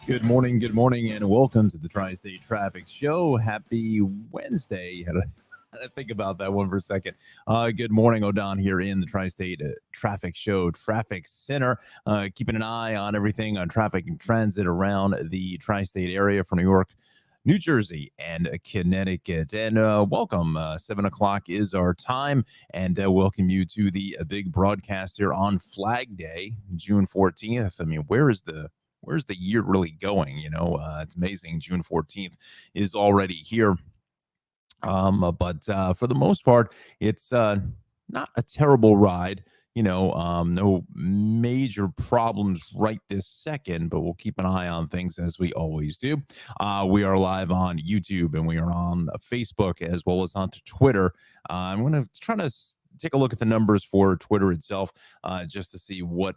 Good morning, and welcome to the Tri-State Traffic Show. Happy Wednesday. Had to think about that one for a second. Good morning, Odon here in the Tri-State Traffic Show Traffic Center. Keeping an eye on everything on traffic and transit around the Tri-State area for New York, New Jersey, and Connecticut. And welcome. 7 o'clock is our time, and welcome you to the big broadcast here on Flag Day, June 14th. I mean, where's the year really going? It's amazing. June 14th is already here. But for the most part, it's not a terrible ride. No major problems right this second, but we'll keep an eye on things as we always do. We are live on YouTube and we are on Facebook as well as onto Twitter. I'm going to try to take a look at the numbers for Twitter itself, just to see what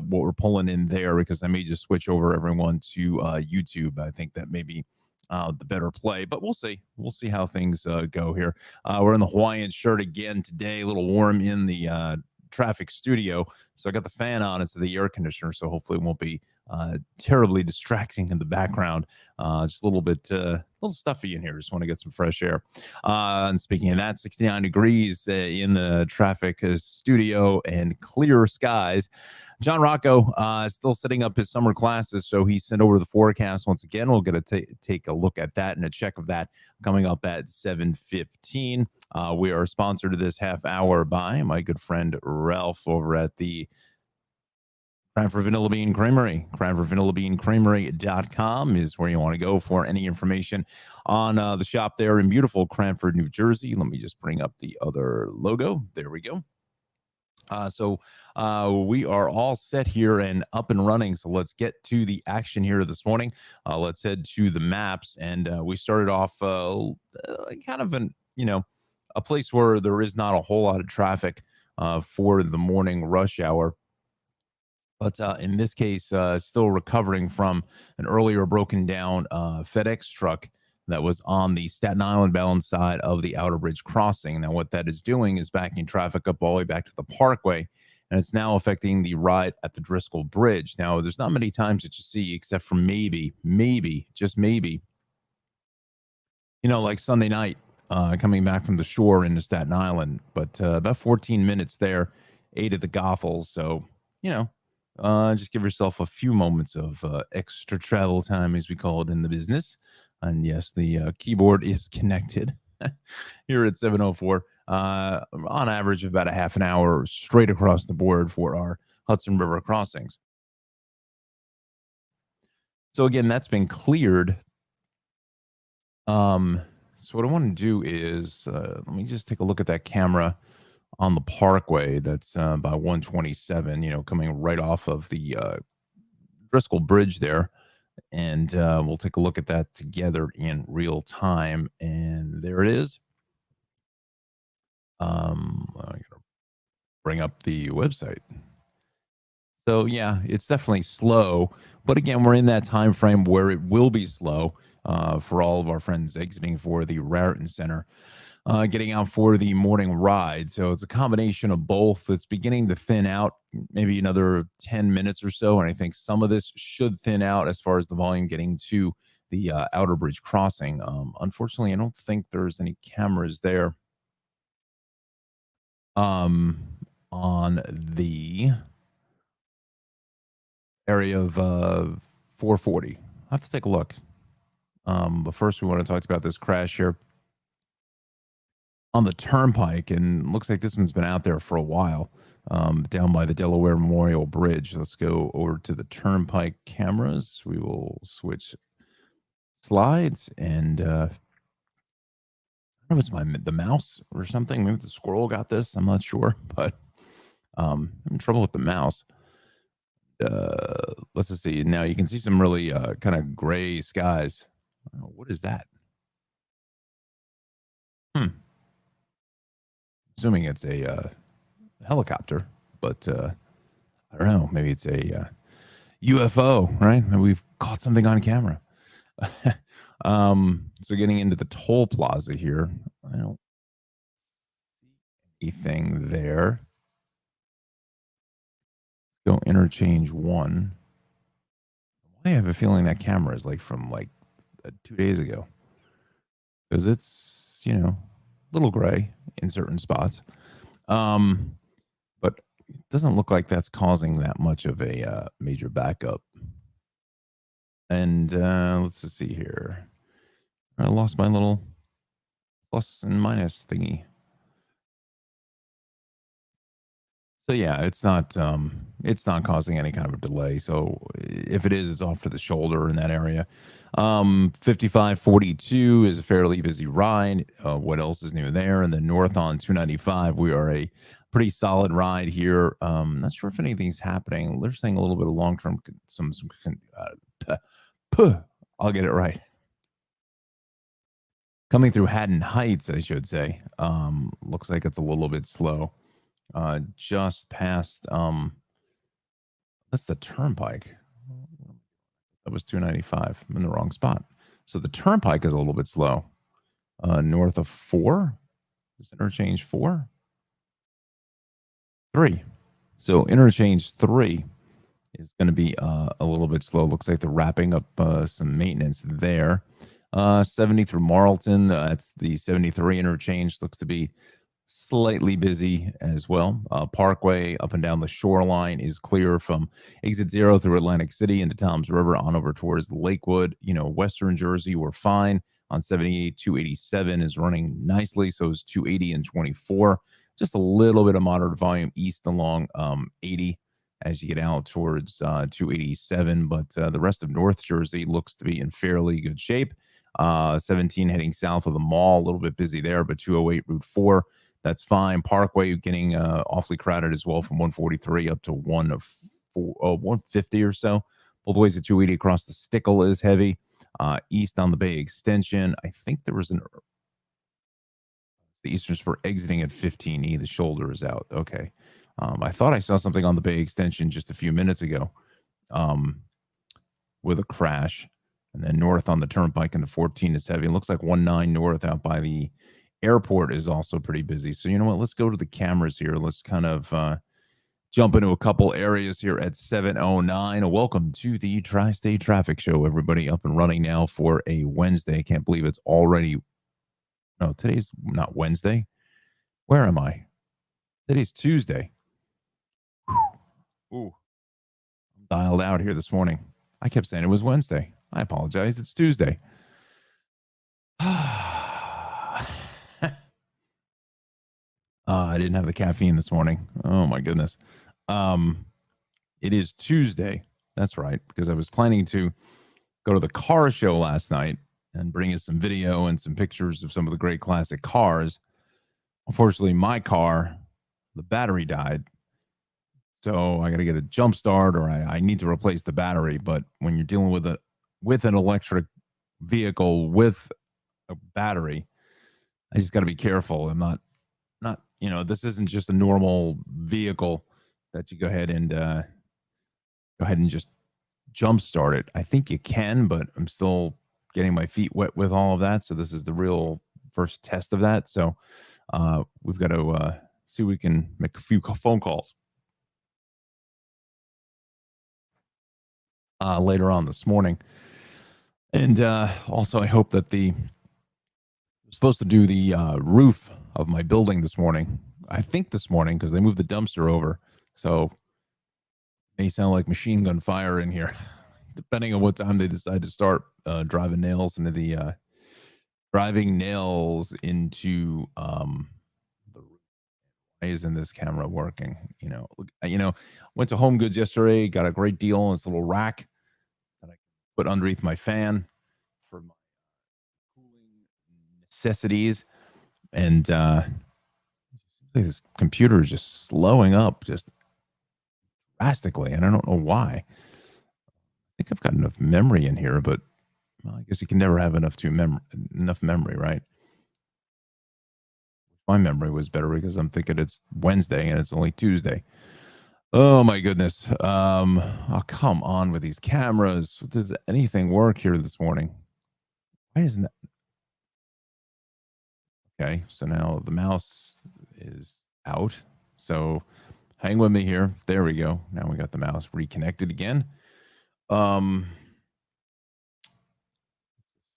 we're pulling in there, because I may just switch over everyone to YouTube. I think that may be the better play, but we'll see. We'll see how things go here. We're in the Hawaiian shirt again today, a little warm in the traffic studio. So I got the fan on instead of the air conditioner, so hopefully it won't be terribly distracting in the background. Just a little stuffy in here. Just want to get some fresh air. And speaking of that, 69 degrees in the traffic studio and clear skies. Jon Rocco still setting up his summer classes, so he sent over the forecast once again. We'll get to take a look at that and a check of that coming up at 7:15. We are sponsored this half hour by my good friend Ralph over at the Cranford Vanilla Bean Creamery. CranfordVanillaBeanCreamery.com is where you want to go for any information on the shop there in beautiful Cranford, New Jersey. Let me just bring up the other logo. There we go. So we are all set here and up and running. So let's get to the action here this morning. Let's head to the maps. And we started off kind of a place where there is not a whole lot of traffic for the morning rush hour. But in this case, still recovering from an earlier broken down FedEx truck that was on the Staten Island bound side of the Outer Bridge crossing. Now, what that is doing is backing traffic up all the way back to the Parkway, and it's now affecting the ride at the Driscoll Bridge. Now, there's not many times that you see, except for maybe, just maybe, like Sunday night, coming back from the shore into Staten Island. But about 14 minutes there, 8 at the Goethals. So, just give yourself a few moments of extra travel time, as we call it in the business. And yes, the keyboard is connected here at 704. On average, about a half an hour straight across the board for our Hudson River crossings. So again, that's been cleared. So what I want to do is let me just take a look at that camera on the Parkway. That's by 127, coming right off of the Driscoll Bridge there. And we'll take a look at that together in real time. And there it is. I'm going to bring up the website. So yeah, it's definitely slow. But again, we're in that time frame where it will be slow for all of our friends exiting for the Raritan Center. Getting out for the morning ride. So it's a combination of both. It's beginning to thin out, maybe another 10 minutes or so. And I think some of this should thin out as far as the volume getting to the Outer Bridge crossing. Unfortunately, I don't think there's any cameras there on the area of 440. I have to take a look. But first, we want to talk about this crash here on the turnpike, and looks like this one's been out there for a while, down by the Delaware Memorial Bridge. Let's go over to the turnpike cameras. We will switch slides, and I don't know if it's the mouse or something. Maybe the squirrel got this. I'm not sure, but I'm in trouble with the mouse. Let's just see. Now you can see some really kind of gray skies. What is that? Assuming it's a helicopter, but I don't know. Maybe it's a UFO, right? And we've caught something on camera. So getting into the toll plaza here, I don't see anything there. Let's go interchange 1. I have a feeling that camera is like from like 2 days ago because it's, a little gray in certain spots. Um, but it doesn't look like that's causing that much of a major backup. And let's just see here. I lost my little plus and minus thingy. So yeah, it's not causing any kind of a delay. So if it is, it's off to the shoulder in that area. 5542 is a fairly busy ride. What else is new there? And then north on 295, we are a pretty solid ride here. Not sure if anything's happening. They're saying a little bit of long term, puh, I'll get it right. Coming through Haddon Heights, I should say. Looks like it's a little bit slow. Just past that's the turnpike. That was 295. I'm in the wrong spot. So the turnpike is a little bit slow. North of 4. Is interchange 4? 3. So interchange 3 is going to be a little bit slow. Looks like they're wrapping up some maintenance there. 70 through Marlton. That's the 73 interchange. Looks to be slightly busy as well. Parkway up and down the shoreline is clear from exit 0 through Atlantic City into Toms River on over towards Lakewood. Western Jersey, we're fine on 78. 287 is running nicely. So is 280 and 24. Just a little bit of moderate volume east along 80 as you get out towards 287. But the rest of North Jersey looks to be in fairly good shape. 17 heading south of the mall, a little bit busy there, but 208 Route 4. That's fine. Parkway getting awfully crowded as well from 143 up to 150 or so. Both ways to 280 across the Stickle is heavy. East on the Bay Extension. I think there was the Eastern Spur exiting at 15E. The shoulder is out. Okay. I thought I saw something on the Bay Extension just a few minutes ago with a crash. And then north on the turnpike and the 14 is heavy. It looks like 19 north out by the airport is also pretty busy. So you know what? Let's go to the cameras here. Let's kind of jump into a couple areas here at 7:09. Welcome to the Tri-State Traffic Show. Everybody up and running now for a Wednesday. Can't believe it's already. No, today's not Wednesday. Where am I? Today's Tuesday. Ooh, I'm dialed out here this morning. I kept saying it was Wednesday. I apologize. It's Tuesday. I didn't have the caffeine this morning. Oh my goodness. It is Tuesday. That's right, because I was planning to go to the car show last night and bring you some video and some pictures of some of the great classic cars. Unfortunately, my car, the battery died. So I got to get a jump start, or I need to replace the battery. But when you're dealing with an electric vehicle with a battery, I just got to be careful. I'm not this isn't just a normal vehicle that you go ahead and just jump start it. I think you can, but I'm still getting my feet wet with all of that. So this is the real first test of that. So we've got to see if we can make a few phone calls later on this morning. And also, I hope that I'm supposed to do the roof of my building this morning. I think this morning because they moved the dumpster over. So it may sound like machine gun fire in here, depending on what time they decide to start driving nails into the why isn't this camera working? Went to Home Goods yesterday, got a great deal on this little rack that I put underneath my fan for my cooling necessities. And this computer is just slowing up just drastically, and I don't know why. I think I've got enough memory in here, but well, I guess you can never have enough memory, right? My memory was better because I'm thinking it's Wednesday and it's only Tuesday. Oh my goodness. Oh, come on with these cameras. Does anything work here this morning? Why isn't that? Okay, so now the mouse is out. So hang with me here. There we go. Now we got the mouse reconnected again.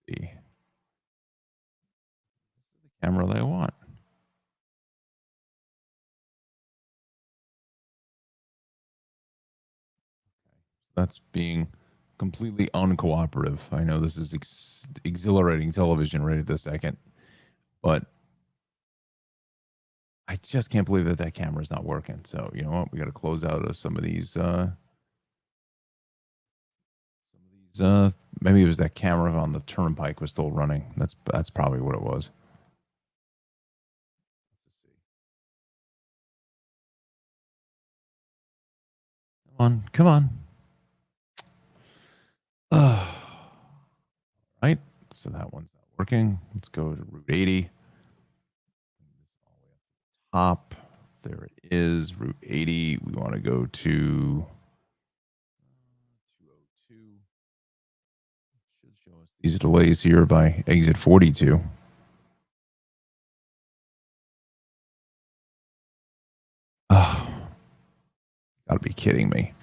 The camera that I want. That's being completely uncooperative. I know this is exhilarating television right at this second, but I just can't believe that that camera is not working. So you know what? We got to close out of some of these. Maybe it was that camera on the turnpike was still running. That's probably what it was. Let's see. Come on. Right. So that one's not working. Let's go to Route 80. Top. There it is. Route 80. We want to go to 202. Should show us these delays here by exit 42. Oh, gotta be kidding me.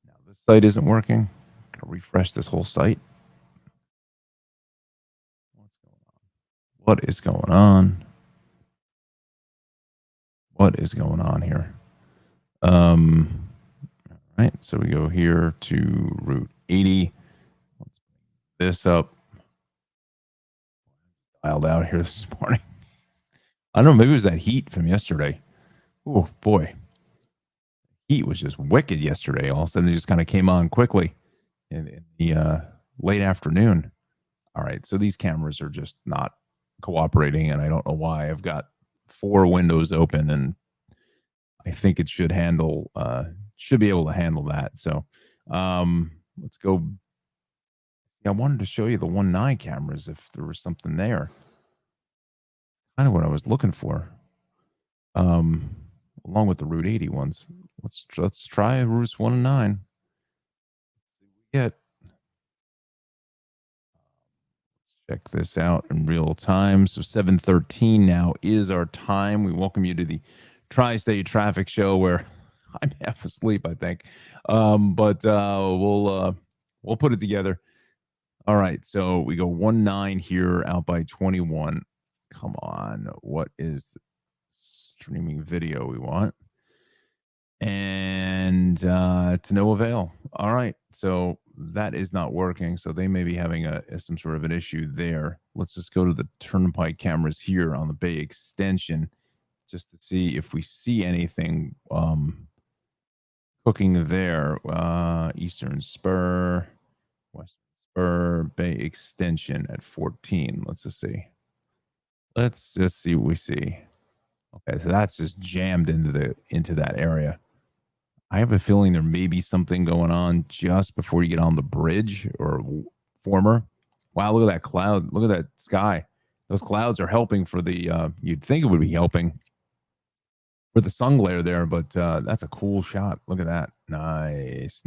Now this site isn't working. Gonna refresh this whole site. What is going on? What is going on here? All right, so we go here to Route 80. Let's bring this up. Dialed out here this morning. I don't know, maybe it was that heat from yesterday. Oh boy. Heat was just wicked yesterday. All of a sudden it just kind of came on quickly in the late afternoon. All right, so these cameras are just not cooperating, and I don't know why. I've got 4 windows open, and I think it should be able to handle that. So let's go. Yeah, I wanted to show you the 1.9 cameras if there was something there. Kind of what I was looking for. Along with the Route 80 ones. Let's try Routes 1 and 9. Let's see what we get. Check this out in real time. So 7:13 now is our time. We welcome you to the Tri-State Traffic Show, where I'm half asleep, I think. But we'll put it together. All right. So we go 1.9 here out by 21. Come on. What is the streaming video we want? And to no avail. All right. So that is not working. So they may be having some sort of an issue there. Let's just go to the turnpike cameras here on the Bay Extension just to see if we see anything cooking there. Eastern Spur, Western Spur, Bay Extension at 14. Let's just see. Let's just see what we see. Okay, so that's just jammed into that area. I have a feeling there may be something going on just before you get on the bridge or former. Wow, look at that cloud. Look at that sky. Those clouds are helping for the, you'd think it would be helping for the sun glare there, but that's a cool shot. Look at that. Nice.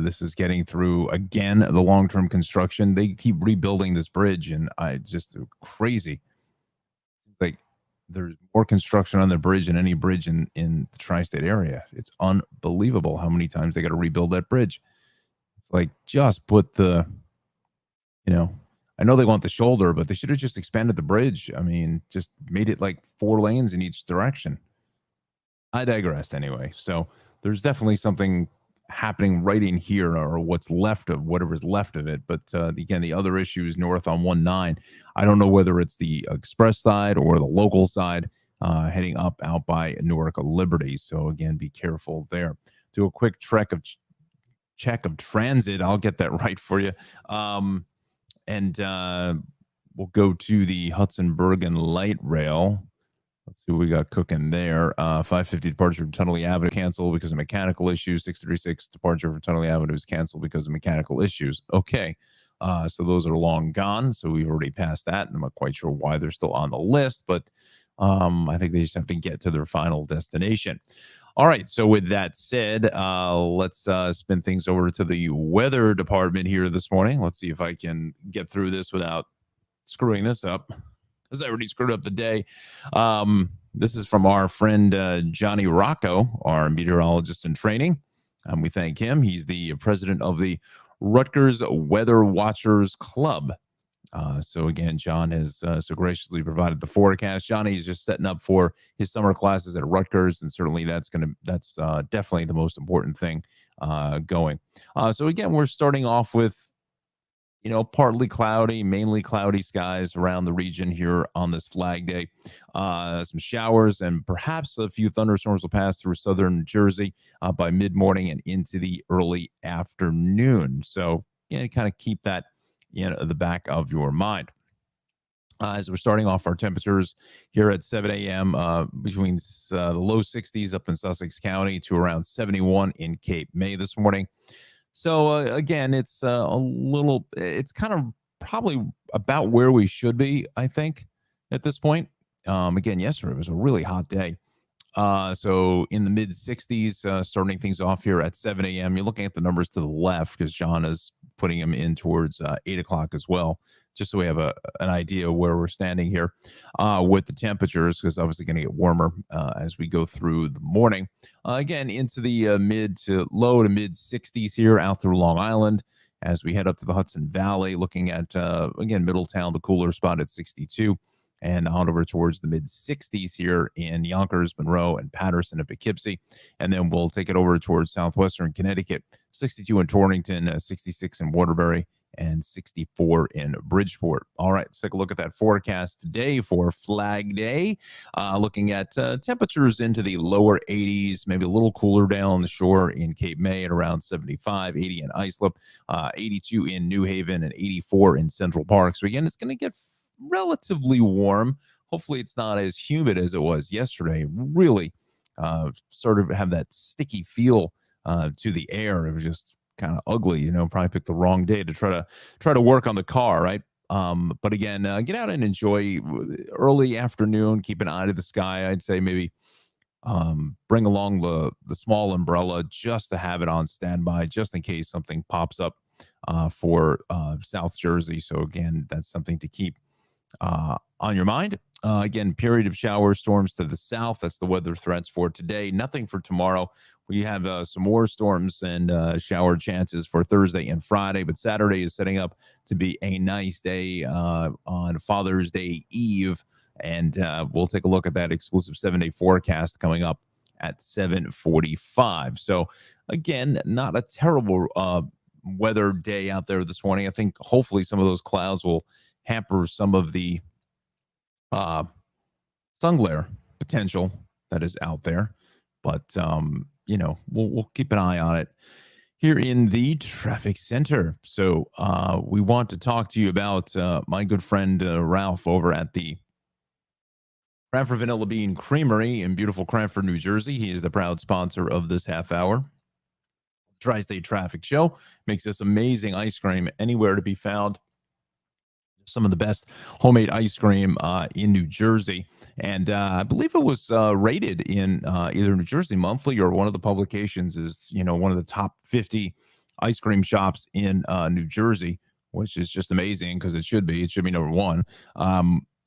This is getting through, again, the long-term construction. They keep rebuilding this bridge, and I just crazy. Like, there's more construction on the bridge than any bridge in the tri-state area. It's unbelievable how many times they got to rebuild that bridge. It's like, just put the, I know they want the shoulder, but they should have just expanded the bridge. I mean, just made it like 4 lanes in each direction. I digress anyway. So there's definitely something happening right in here, or what's left of whatever's left of it. But again, the other issue is north on 1.9. I don't know whether it's the express side or the local side heading up out by Newark Liberty. So again, be careful there. Do a quick check of transit. I'll get that right for you. And we'll go to the Hudson Bergen Light Rail. Let's see what we got cooking there. 550 departure from Tunnelly Avenue canceled because of mechanical issues. 636 departure from Tunnelly Avenue is canceled because of mechanical issues. Okay. So those are long gone. So we've already passed that. And I'm not quite sure why they're still on the list, but I think they just have to get to their final destination. All right. So with that said, let's spin things over to the weather department here this morning. Let's see if I can get through this without screwing this up, because I already screwed up the day. This is from our friend Jon Rocco, our meteorologist in training. We thank him. He's the president of the Rutgers Weather Watchers Club. So again, John has so graciously provided the forecast. Johnny is just setting up for his summer classes at Rutgers, and certainly that's definitely the most important thing going. So again, we're starting off with partly cloudy, mainly cloudy skies around the region here on this Flag Day. Some showers and perhaps a few thunderstorms will pass through southern New Jersey by mid morning and into the early afternoon. So, kind of keep that in the back of your mind. As we're starting off our temperatures here at 7 a.m. Between the low 60s up in Sussex County to around 71 in Cape May this morning. So again, it's kind of probably about where we should be, I think, at this point. Again, yesterday was a really hot day. So in the mid 60s, starting things off here at 7 a.m. You're looking at the numbers to the left because John is putting them in towards 8 o'clock as well, just so we have an idea where we're standing here with the temperatures, because obviously going to get warmer as we go through the morning. Again, into the mid to low to mid 60s here out through Long Island. As we head up to the Hudson Valley, looking at, again, Middletown, the cooler spot at 62. And on over towards the mid 60s here in Yonkers, Monroe, and Patterson and Poughkeepsie. And then we'll take it over towards southwestern Connecticut, 62 in Torrington, 66 in Waterbury, and 64 in Bridgeport. All right, let's take a look at that forecast today for Flag Day. Looking at temperatures into the lower 80s, maybe a little cooler down on the shore in Cape May at around 75, 80 in Islip, 82 in New Haven, and 84 in Central Park. So again, it's going to get relatively warm. Hopefully it's not as humid as it was yesterday. Really sort of have that sticky feel to the air. It was just kind of ugly, probably picked the wrong day to try to work on the car, right? But again, get out and enjoy early afternoon. Keep an eye to the sky. I'd say maybe bring along the small umbrella just to have it on standby, just in case something pops up for South Jersey. So again, that's something to keep on your mind. Again, period of shower storms to the south. That's the weather threats for today. Nothing for tomorrow. We have some more storms and shower chances for Thursday and Friday, but Saturday is setting up to be a nice day on Father's Day Eve. And we'll take a look at that exclusive 7-day forecast coming up at 7:45. So again, not a terrible weather day out there this morning. I think hopefully some of those clouds will hamper some of the sun glare potential that is out there. But, we'll keep an eye on it here in the traffic center. So we want to talk to you about my good friend Ralph over at the Cranford Vanilla Bean Creamery in beautiful Cranford, New Jersey. He is the proud sponsor of this half hour Tri-State Traffic Show. Makes this amazing ice cream anywhere to be found. Some of the best homemade ice cream in New Jersey. And I believe it was rated in either New Jersey Monthly or one of the publications is, one of the top 50 ice cream shops in New Jersey, which is just amazing because it should be. It should be number one.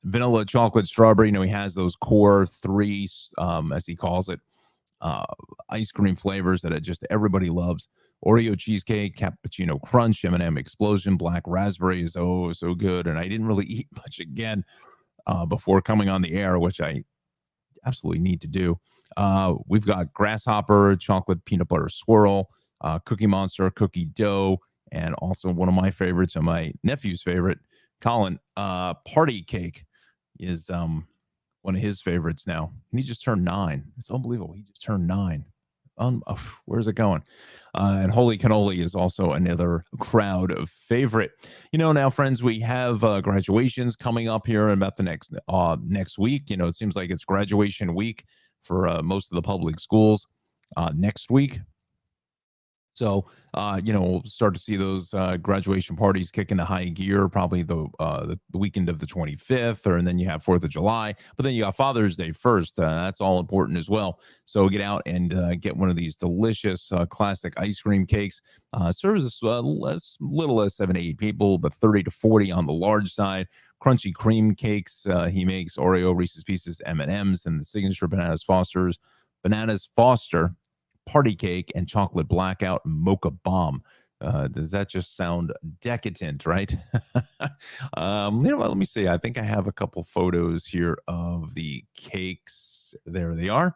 Vanilla, chocolate, strawberry. He has those core three, as he calls it, ice cream flavors that just everybody loves. Oreo cheesecake, cappuccino crunch, M&M explosion, black raspberry is so good. And I didn't really eat much again before coming on the air, which I absolutely need to do. We've got grasshopper, chocolate peanut butter swirl, Cookie Monster, cookie dough, and also one of my favorites and my nephew's favorite, Colin, party cake is one of his favorites now. And he just turned 9. It's unbelievable. He just turned 9. Where's it going? And Holy Cannoli is also another crowd favorite. Now, friends, we have graduations coming up here in about the next week. It seems like it's graduation week for most of the public schools next week. So, we'll start to see those graduation parties kick into high gear, probably the weekend of the 25th, and then you have 4th of July. But then you got Father's Day first. That's all important as well. So get out and get one of these delicious classic ice cream cakes. Serves as little as 7 to 8 people, but 30 to 40 on the large side. Crunchy cream cakes he makes, Oreo, Reese's Pieces, M&Ms, and the signature Bananas Foster party cake and chocolate blackout mocha bomb. Does that just sound decadent, right? What, let me see. I think I have a couple photos here of the cakes. There they are.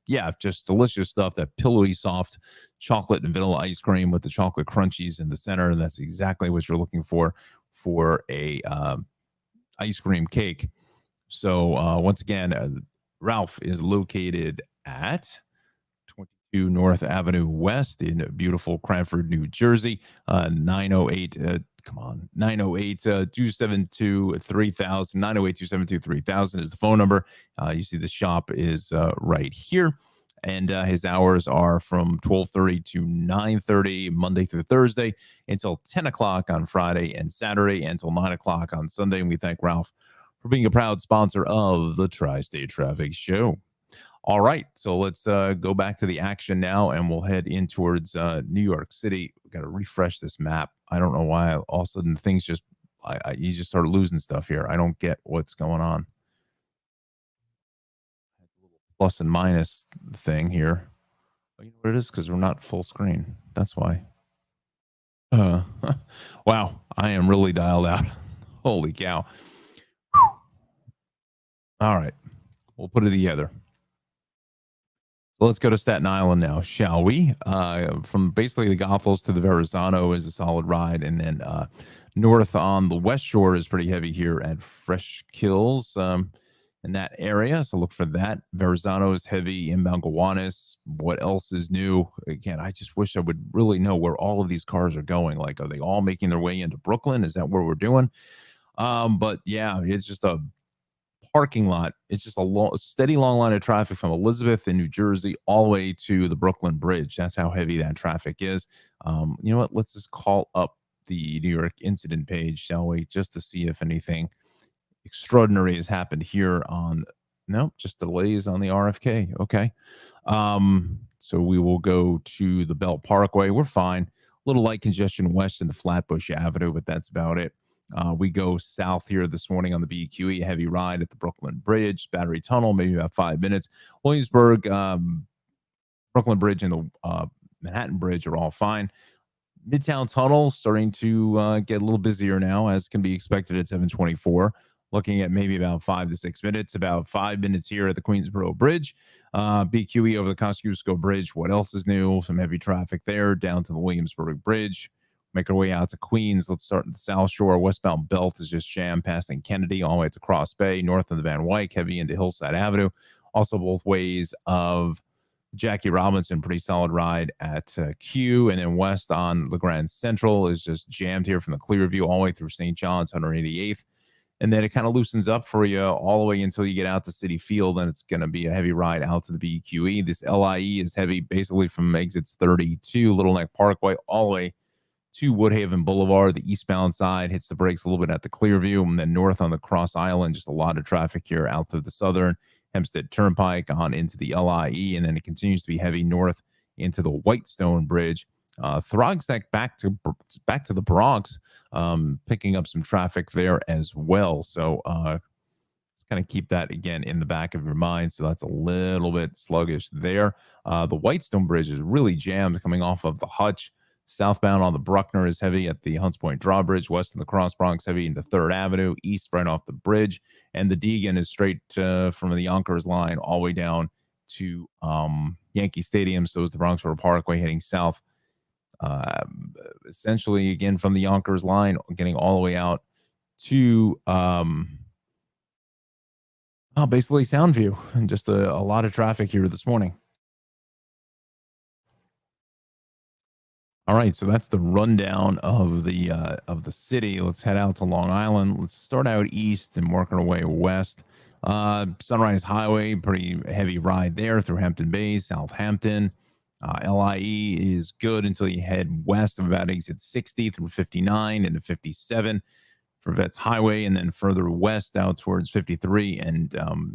Yeah, just delicious stuff. That pillowy, soft chocolate and vanilla ice cream with the chocolate crunchies in the center, and that's exactly what you're looking for a ice cream cake. So once again, Ralph is located at 22 North Avenue West in beautiful Cranford, New Jersey. 908, come on, 908 272 3000. 908 272 3000 is the phone number. You see the shop is right here. And his hours are from 12:30 to 9:30 Monday through Thursday until 10 o'clock on Friday and Saturday until 9 o'clock on Sunday. And we thank Ralph for being a proud sponsor of the Tri-State Traffic Show. All right, so let's go back to the action now, and we'll head in towards New York City. We got to refresh this map. I don't know why all of a sudden things just, you just start losing stuff here. I don't get what's going on. Plus and minus thing here. Oh, you know what it is? Because we're not full screen. That's why. Uh, wow, I am really dialed out. Holy cow. All right, we'll put it together. So let's go to Staten Island now, shall we? From basically the Goethals to the Verrazano is a solid ride, and then north on the West Shore is pretty heavy here at Fresh Kills in that area. So look for that. Verrazano is heavy, inbound Gowanus. What else is new? Again, I just wish I would really know where all of these cars are going. Like, are they all making their way into Brooklyn? Is that where we're doing? But yeah, it's just a parking lot. It's just a steady long line of traffic from Elizabeth in New Jersey all the way to the Brooklyn Bridge. That's how heavy that traffic is. You know what? Let's just call up the New York incident page, shall we? Just to see if anything extraordinary has happened here on, nope, just delays on the RFK. Okay. So we will go to the Belt Parkway. We're fine. A little light congestion west into Flatbush Avenue, but that's about it. We go south here this morning on the BQE, heavy ride at the Brooklyn Bridge, Battery Tunnel, maybe about 5 minutes. Williamsburg, Brooklyn Bridge, and the Manhattan Bridge are all fine. Midtown Tunnel starting to get a little busier now, as can be expected at 724. Looking at maybe about 5 to 6 minutes, about 5 minutes here at the Queensboro Bridge. BQE over the Kosciuszko Bridge. What else is new? Some heavy traffic there down to the Williamsburg Bridge. Make our way out to Queens. Let's start at the South Shore. Westbound Belt is just jammed passing Kennedy all the way to Cross Bay, north of the Van Wyck, heavy into Hillside Avenue. Also both ways of Jackie Robinson, pretty solid ride at Q, and then west on LeGrand Central is just jammed here from the Clearview all the way through St. John's, 188th. And then it kind of loosens up for you all the way until you get out to City Field, and it's going to be a heavy ride out to the BQE. This LIE is heavy basically from exits 32, Little Neck Parkway, all the way to Woodhaven Boulevard. The eastbound side hits the brakes a little bit at the Clearview, and then north on the Cross Island, just a lot of traffic here out through the Southern Hempstead Turnpike on into the LIE, and then it continues to be heavy north into the Whitestone Bridge. Throgsneck back to the Bronx, picking up some traffic there as well. So let's kind of keep that again in the back of your mind. So that's a little bit sluggish there. The Whitestone Bridge is really jammed coming off of the Hutch. Southbound on the Bruckner is heavy at the Hunts Point Drawbridge. West in the Cross Bronx heavy into 3rd Avenue. East right off the bridge. And the Deegan is straight from the Yonkers line all the way down to Yankee Stadium. So is the Bronx River Parkway heading south. Essentially, again, from the Yonkers line, getting all the way out to basically Soundview. And just a lot of traffic here this morning. All right, so that's the rundown of the city. Let's head out to Long Island. Let's start out east and work our way west. Sunrise Highway, pretty heavy ride there through Hampton Bays, Southampton. LIE is good until you head west of about exit 60 through 59 into 57 for Vets Highway, and then further west out towards 53 and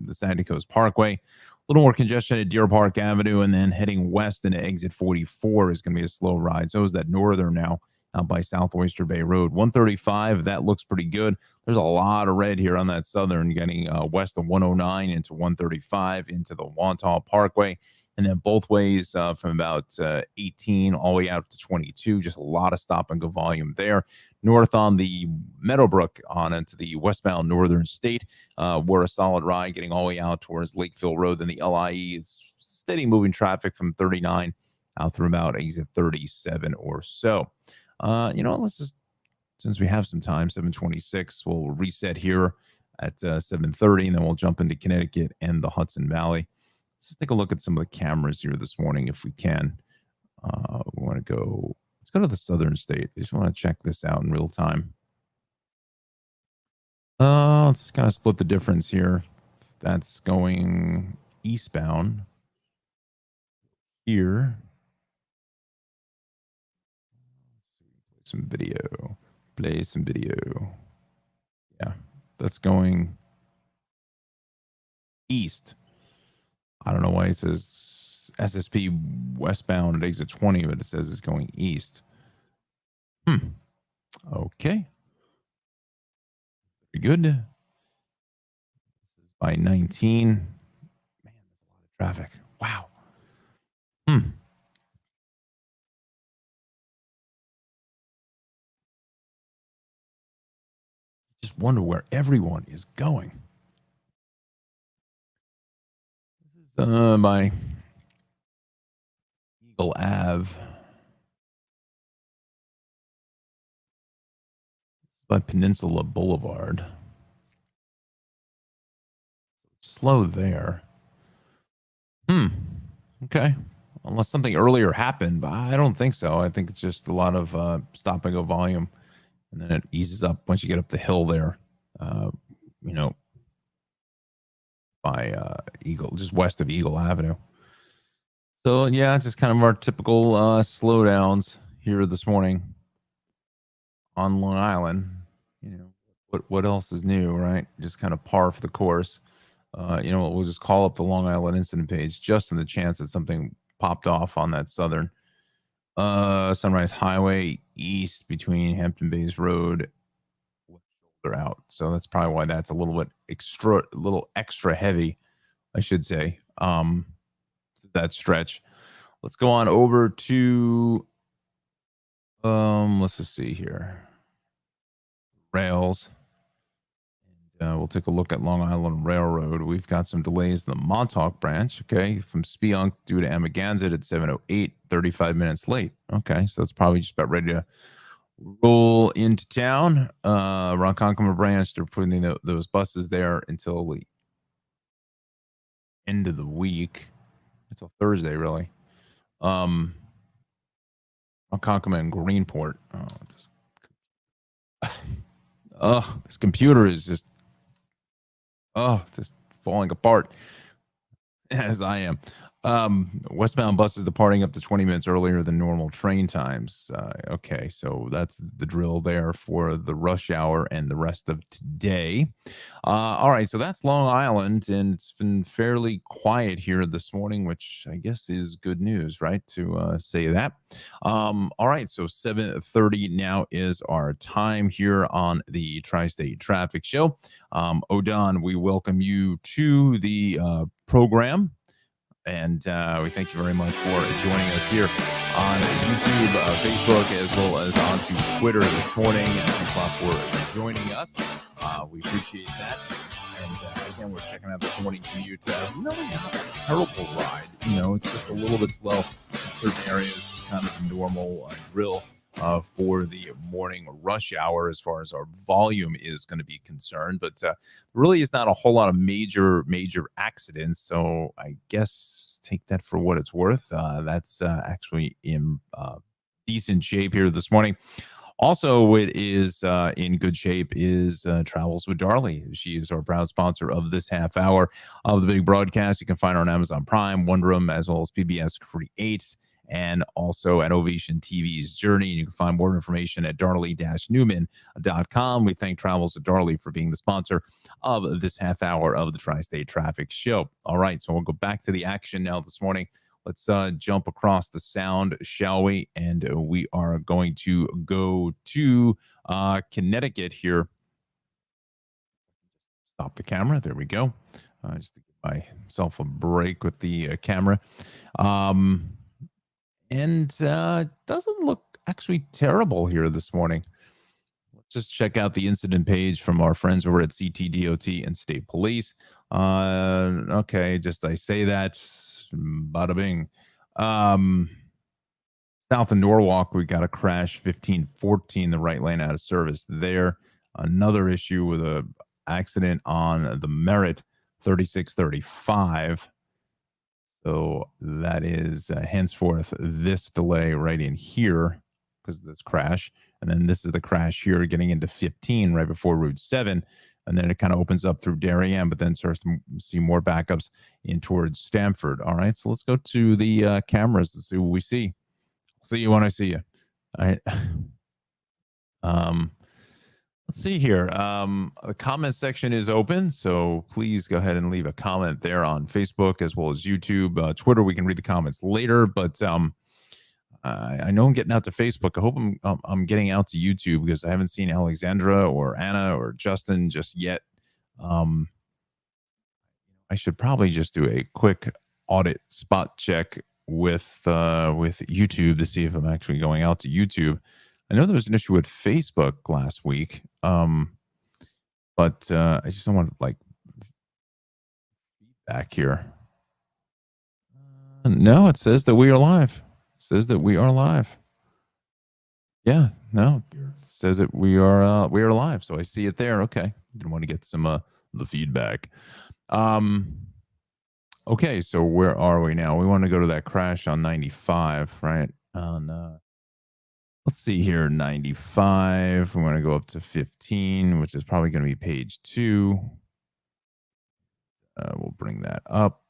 the Sandy Coast Parkway. A little more congestion at Deer Park Avenue, and then heading west into exit 44 is going to be a slow ride. So is that northern now out by South Oyster Bay Road. 135, that looks pretty good. There's a lot of red here on that southern, getting west of 109 into 135 into the Wantagh Parkway. And then both ways from about 18 all the way out to 22. Just a lot of stop and go volume there. North on the Meadowbrook on into the westbound Northern State. We're a solid ride getting all the way out towards Lakeville Road. Then the LIE is steady moving traffic from 39 out through about exit 37 or so. Let's just, since we have some time, 7:26, we'll reset here at 7:30, and then we'll jump into Connecticut and the Hudson Valley. Let's just take a look at some of the cameras here this morning if we can. We want to go, let's go to the Southern State. I just want to check this out in real time. Let's kind of split the difference here. That's going eastbound here. Play some video. Play some video. Yeah, that's going east. I don't know why it says SSP westbound at exit 20, but it says it's going east. Okay. Very good. This is by 19. Man, that's a lot of traffic. Wow. Just wonder where everyone is going. This is by Eagle Ave. It's by Peninsula Boulevard. Slow there. Okay. Unless something earlier happened, but I don't think so. I think it's just a lot of stop and go volume, and then it eases up once you get up the hill there. By Eagle, just west of Eagle Avenue. So yeah, it's just kind of our typical slowdowns here this morning on Long Island. What else is new, right? Just kind of par for the course. We'll just call up the Long Island incident page just in the chance that something popped off on that southern Sunrise Highway east between Hampton Bays Road shoulder out. So that's probably why that's a little extra heavy, I should say. That stretch. Let's go on over to let's just see here. Rails. We'll take a look at Long Island Railroad. We've got some delays in the Montauk branch, okay, from Spionk due to Amagansett at 7:08, 35 minutes late. Okay, so that's probably just about ready to roll into town. Ronkonkoma branch, they're putting those buses there until the end of the week, until Thursday, really. Ronkonkoma and Greenport. This computer is just falling apart as I am. Westbound buses departing up to 20 minutes earlier than normal train times. Okay, so that's the drill there for the rush hour and the rest of today. All right, so that's Long Island, and it's been fairly quiet here this morning, which I guess is good news, right, to say that. All right, so 7:30 now is our time here on the Tri-State Traffic Show. Odon, we welcome you to the program. And we thank you very much for joining us here on YouTube, Facebook, as well as onto Twitter this morning. Thanks a lot for joining us. We appreciate that. And again, we're checking out this morning commute. Really not a terrible ride. It's just a little bit slow in certain areas. Just kind of a normal drill for the morning rush hour as far as our volume is going to be concerned, but really is not a whole lot of major accidents, so I guess take that for what it's worth. That's actually in decent shape here this morning. Also, it is in good shape is Travels with Darley. She is our proud sponsor of this half hour of the big broadcast. You can find her on Amazon Prime, Wonderum, as well as PBS Create, and also at Ovation TV's Journey. You can find more information at darley-newman.com. We thank Travels with Darley for being the sponsor of this half hour of the Tri-State Traffic Show. All right, so we'll go back to the action now this morning. Let's jump across the sound, shall we? And we are going to go to Connecticut here. Stop the camera. There we go. Just to give myself a break with the camera. Um, and doesn't look actually terrible here this morning. Let's just check out the incident page from our friends over at CTDOT and State Police. Okay, just I say that, bada bing. Um, South of Norwalk, we got a crash 1514, the right lane out of service there. Another issue with a accident on the Merritt 3635. So that is henceforth this delay right in here because of this crash. And then this is the crash here getting into 15 right before Route 7. And then it kind of opens up through Darien, but then starts to see more backups in towards Stamford. All right, so let's go to the cameras and see what we see. See you when I see you. All right. Um, let's see here. The comment section is open, so please go ahead and leave a comment there on Facebook as well as YouTube. Twitter, we can read the comments later, but I know I'm getting out to Facebook. I hope I'm getting out to YouTube because I haven't seen Alexandra or Anna or Justin just yet. I should probably just do a quick audit spot check with YouTube to see if I'm actually going out to YouTube. I know there was an issue with Facebook last week, but I just don't want like back here. No, it says that we are live. It says that we are live. Yeah, no, it says that we are live. So I see it there. Okay, didn't want to get some the feedback. Okay, so where are we now? We want to go to that crash on 95, right? On let's see here, 95. We want to go up to 15, which is probably going to be page 2. We'll bring that up.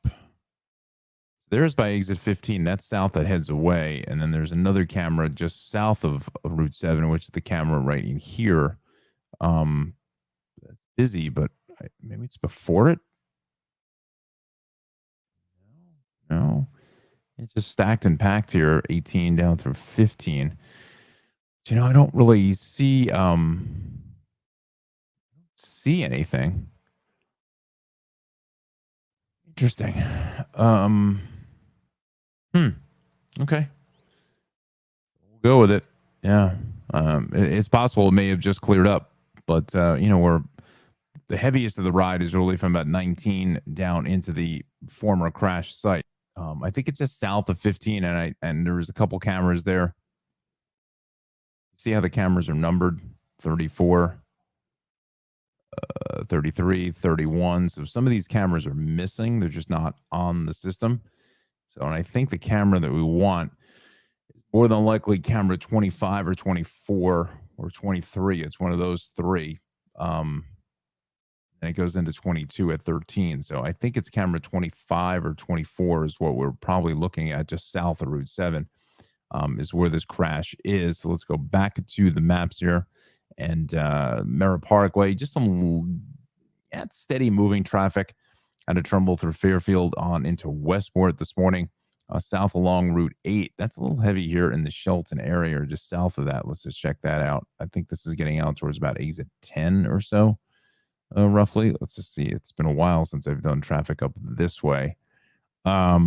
There's by exit 15. That's south that heads away. And then there's another camera just south of Route 7, which is the camera right in here. That's busy, but maybe it's before it. No, it's just stacked and packed here, 18 down through 15. But, I don't really see anything. Interesting. Okay. We'll go with it. Yeah. It's possible it may have just cleared up, but we're the heaviest of the ride is really from about 19 down into the former crash site. I think it's just south of 15, and there was a couple cameras there. See how the cameras are numbered? 34, 33, 31. So some of these cameras are missing. They're just not on the system. So, and I think the camera that we want is more than likely camera 25 or 24 or 23. It's one of those three. And it goes into 22 at 13. So I think it's camera 25 or 24 is what we're probably looking at just south of Route 7 is where this crash is. So let's go back to the maps here. And Merritt Parkway, just some steady moving traffic out of Trumbull through Fairfield on into Westport this morning. South along Route 8. That's a little heavy here in the Shelton area or just south of that. Let's just check that out. I think this is getting out towards about exit 10 or so. Roughly. Let's just see. It's been a while since I've done traffic up this way. I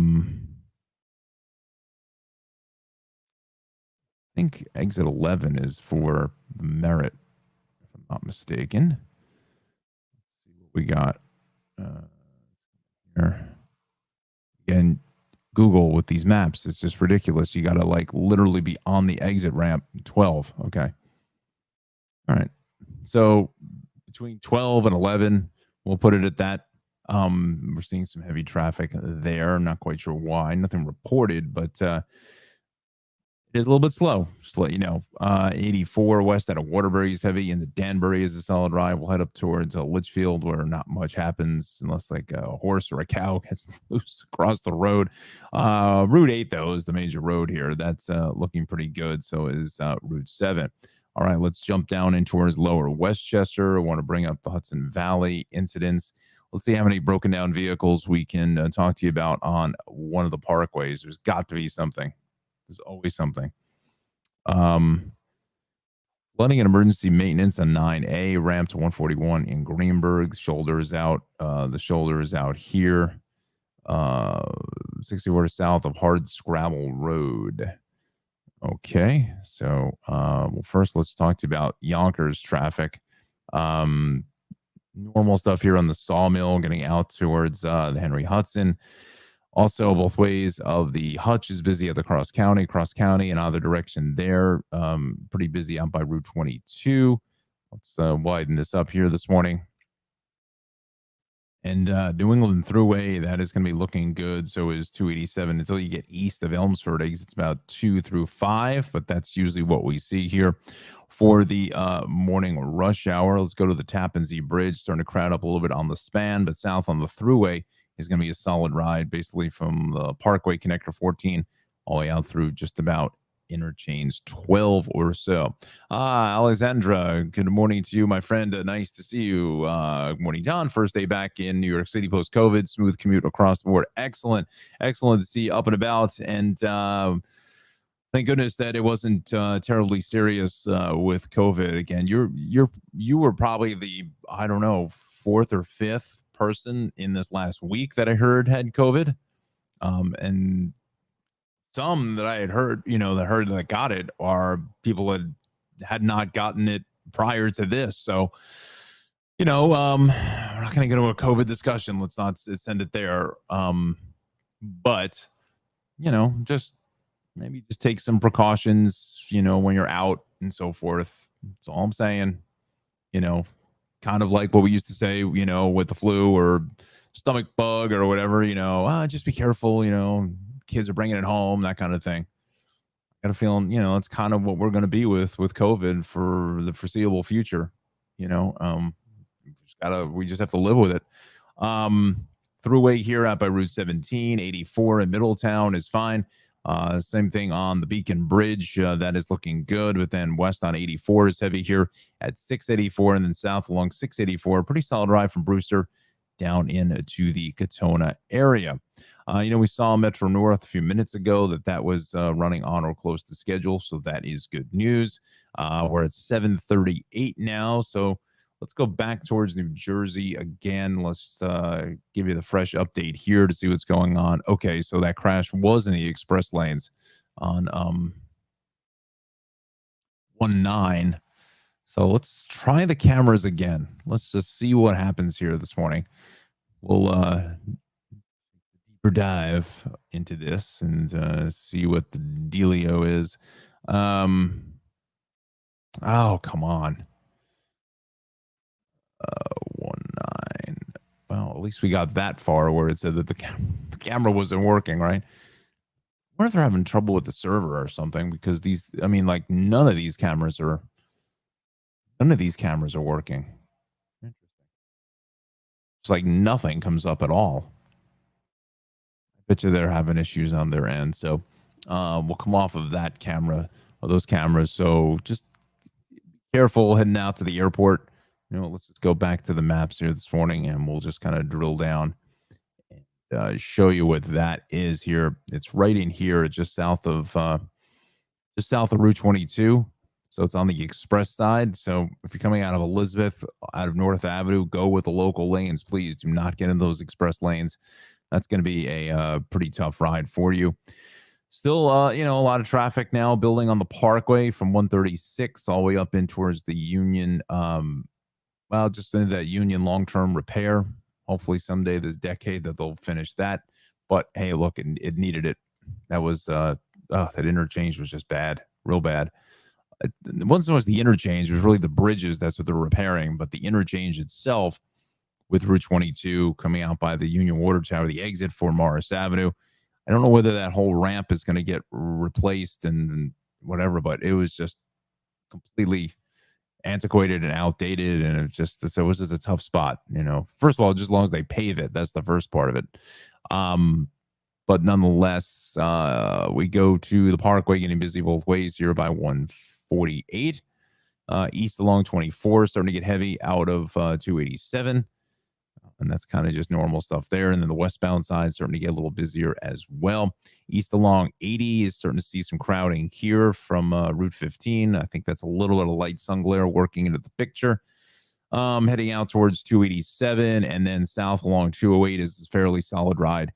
think exit 11 is for Merritt, if I'm not mistaken. Let's see what we got here. Again, Google with these maps, it's just ridiculous. You got to like literally be on the exit ramp 12. Okay. All right. So between 12 and 11, we'll put it at that. We're seeing some heavy traffic there. I'm not quite sure why. Nothing reported, but it is a little bit slow. Just to let you know. 84 west out of Waterbury is heavy, and the Danbury is a solid ride. We'll head up towards Litchfield, where not much happens unless like a horse or a cow gets loose across the road. Route 8, though, is the major road here. That's looking pretty good. So is Route 7. All right, let's jump down in towards Lower Westchester. I want to bring up the Hudson Valley incidents. Let's see how many broken down vehicles we can talk to you about on one of the parkways. There's got to be something. There's always something. Flooding and emergency maintenance on 9A, ramp to 141 in Greenberg. Shoulder is out. The shoulder is out here. 64 south of Hard Scrabble Road. Okay, so well, first let's talk to you about Yonkers traffic. Um, Normal stuff here on the Sawmill, getting out towards the Henry Hudson. Also, both ways of the Hutch is busy at the Cross County, and other direction there. Pretty busy out by Route 22. Let's widen this up here this morning. And New England Thruway, that is going to be looking good. So is 287 until you get east of Elmsford. It's about 2 through 5, but that's usually what we see here for the morning rush hour. Let's go to the Tappan Zee Bridge, starting to crowd up a little bit on the span, but south on the Thruway is going to be a solid ride, basically from the Parkway Connector 14 all the way out through just about interchange 12 or so. Alexandra, good morning to you, my friend. Nice to see you. Good morning, John. First day back in New York City post COVID. Smooth commute across the board. Excellent to see you up and about. And thank goodness that it wasn't terribly serious with COVID. Again, you were probably the, I don't know, fourth or fifth person in this last week that I heard had COVID. And some that I had heard, that got it are people had not gotten it prior to this. So, we're not going to go to a COVID discussion. Let's not send it there. But, just maybe just take some precautions, when you're out and so forth. That's all I'm saying. Kind of like what we used to say, with the flu or stomach bug or whatever, just be careful, kids are bringing it home, that kind of thing. I got a feeling, it's kind of what we're going to be with COVID for the foreseeable future. We just have to live with it. Thruway here out by Route 17, 84 in Middletown is fine. Same thing on the Beacon Bridge. That is looking good. But then west on 84 is heavy here at 684, and then south along 684. Pretty solid ride from Brewster down into the Katona area. We saw Metro North a few minutes ago that was running on or close to schedule, so that is good news. We're at 7:38 now, so let's go back towards New Jersey again. Let's give you the fresh update here to see what's going on. Okay, so that crash was in the express lanes on 19. So let's try the cameras again. Let's just see what happens here this morning. We'll deeper dive into this and see what the dealio is. Oh, come on. 19. Well, at least we got that far where it said that the camera wasn't working, right? I wonder if they're having trouble with the server or something, because none of these cameras are working. Interesting. It's like nothing comes up at all. I bet you they're having issues on their end. So we'll come off of that camera, or those cameras. So just be careful heading out to the airport. Let's just go back to the maps here this morning, and we'll just kind of drill down and show you what that is here. It's right in here, just south of Route 22. So it's on the express side. So if you're coming out of Elizabeth, out of North Avenue, go with the local lanes. Please do not get in those express lanes. That's going to be a pretty tough ride for you. Still, a lot of traffic now building on the Parkway from 136 all the way up in towards the Union. Just into that Union long-term repair. Hopefully someday this decade that they'll finish that. But hey, look, it needed it. That was that interchange was just bad, real bad. It wasn't so much the interchange, it was really the bridges. That's what they're repairing. But the interchange itself with Route 22 coming out by the Union Water Tower, the exit for Morris Avenue. I don't know whether that whole ramp is going to get replaced and whatever, but it was just completely antiquated and outdated, and it was just a tough spot. First of all, just as long as they pave it, that's the first part of it. But nonetheless, we go to the Parkway, getting busy both ways here by 148. East along 24, starting to get heavy out of 287. And that's kind of just normal stuff there. And then the westbound side starting to get a little busier as well. East along 80 is starting to see some crowding here from Route 15. I think that's a little bit of light sun glare working into the picture. Heading out towards 287 and then south along 208 is a fairly solid ride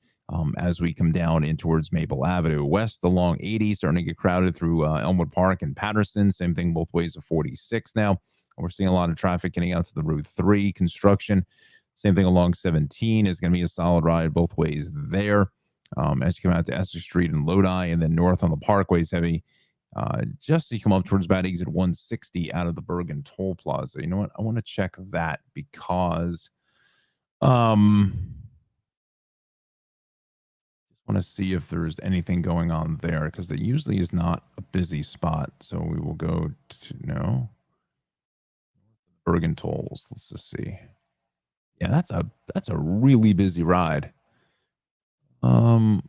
as we come down in towards Maple Avenue. West along 80 starting to get crowded through Elmwood Park and Patterson. Same thing both ways of 46 now. We're seeing a lot of traffic getting out to the Route 3 construction. Same thing along 17 is going to be a solid ride both ways there. As you come out to Essex Street and Lodi, and then north on the Parkway is heavy. Just as you come up towards about exit 160 out of the Bergen Toll Plaza. You know what? I want to check that because just want to see if there's anything going on there because there usually is not a busy spot. So we will go to no Bergen Tolls. Let's just see. Yeah, that's a really busy ride. I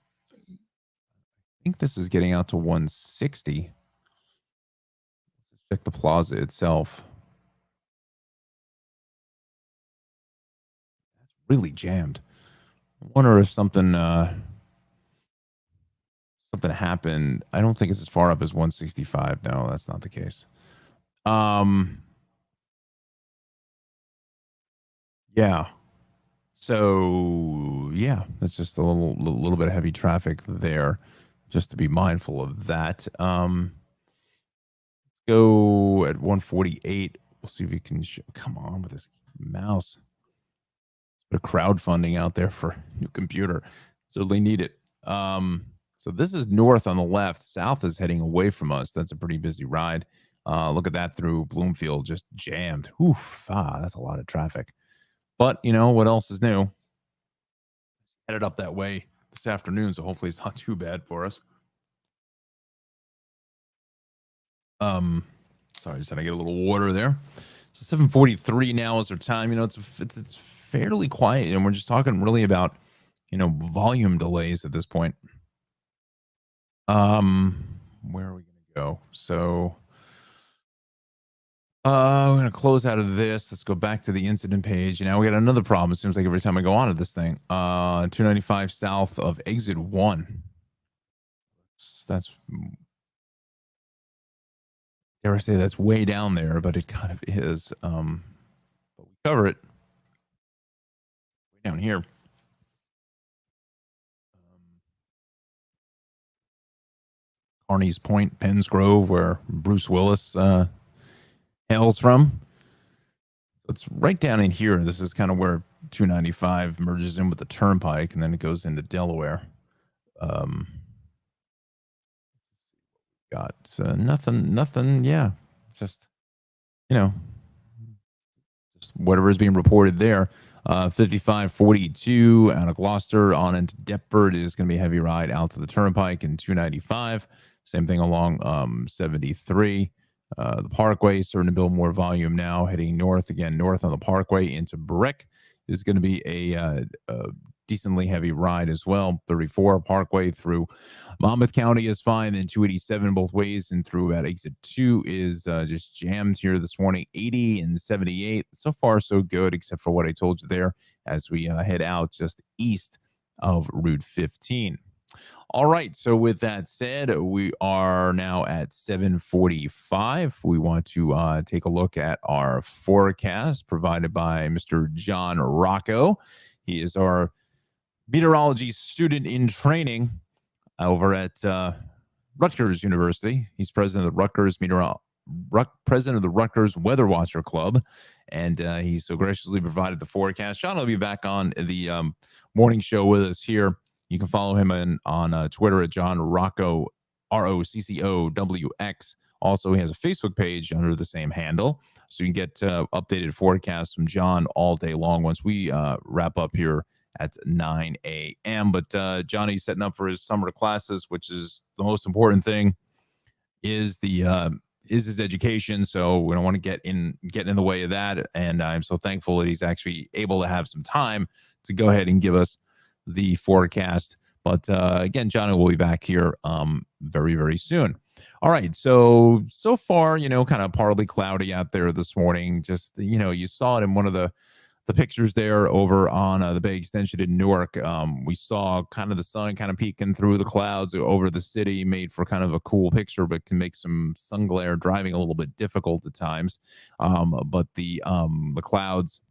think this is getting out to 160. Let's check the plaza itself. That's really jammed. I wonder if something happened. I don't think it's as far up as 165. No, that's not the case. Yeah. So yeah, that's just a little bit of heavy traffic there. Just to be mindful of that. Go at 148. We'll see if we can come on with this mouse. Bit of crowdfunding out there for a new computer. Certainly need it. So this is north on the left. South is heading away from us. That's a pretty busy ride. Look at that through Bloomfield, just jammed. Oof, that's a lot of traffic. But you know what else is new? Headed up that way this afternoon, so hopefully it's not too bad for us. Sorry, just had to get a little water there. So 7:43 now is our time. You know, it's fairly quiet, and we're just talking really about volume delays at this point. Where are we going to go? So, we're going to close out of this. Let's go back to the incident page. Now we got another problem. It seems like every time I go on to this thing, 295 south of exit 1. That's dare I say that's way down there, but it kind of is. But we cover it way down here. Carney's Point, Penns Grove, where Bruce Willis hails from. It's right down in here. This is kind of where 295 merges in with the turnpike, and then it goes into Delaware. Got nothing. Yeah, just just whatever is being reported there. 5542 out of Gloucester on into Deptford is going to be a heavy ride out to the turnpike in 295. Same thing along 73. The Parkway is starting to build more volume now, heading north again, north on the Parkway into Brick is going to be a decently heavy ride as well. 34 Parkway through Monmouth County is fine. Then 287 both ways and through about exit 2 is just jammed here this morning. 80 and 78. So far, so good, except for what I told you there as we head out just east of Route 15. All right. So with that said, we are now at 7:45. We want to take a look at our forecast provided by Mr. Jon Rocco. He is our meteorology student in training over at Rutgers University. He's president of the president of the Rutgers Weather Watcher Club, and he so graciously provided the forecast. Jon will be back on the morning show with us here. You can follow him on Twitter at Jon Rocco, ROCCOWX. Also, he has a Facebook page under the same handle, so you can get updated forecasts from Jon all day long once we wrap up here at 9 a.m. But Johnny's setting up for his summer classes, which is the most important thing, is his education. So we don't want to get in the way of that. And I'm so thankful that he's actually able to have some time to go ahead and give us the forecast. But again, Johnny will be back here very, very soon. All right. So far, kind of partly cloudy out there this morning. Just, you saw it in one of the the pictures there over on the Bay Extension in Newark. We saw kind of the sun kind of peeking through the clouds over the city, made for kind of a cool picture, but can make some sun glare driving a little bit difficult at times. But the clouds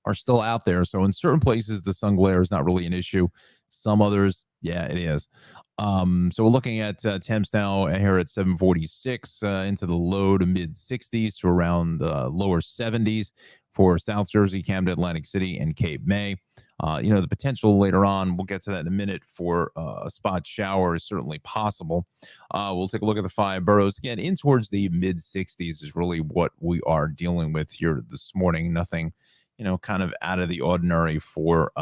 are still out there. So in certain places, the sun glare is not really an issue. Some others, yeah, it is. So we're looking at temps now here at 746 into the low to mid 60s to around the lower 70s for South Jersey, Camden, Atlantic City, and Cape May. The potential later on, we'll get to that in a minute, for a spot shower is certainly possible. We'll take a look at the 5 boroughs. Again, in towards the mid 60s is really what we are dealing with here this morning. Nothing, kind of out of the ordinary for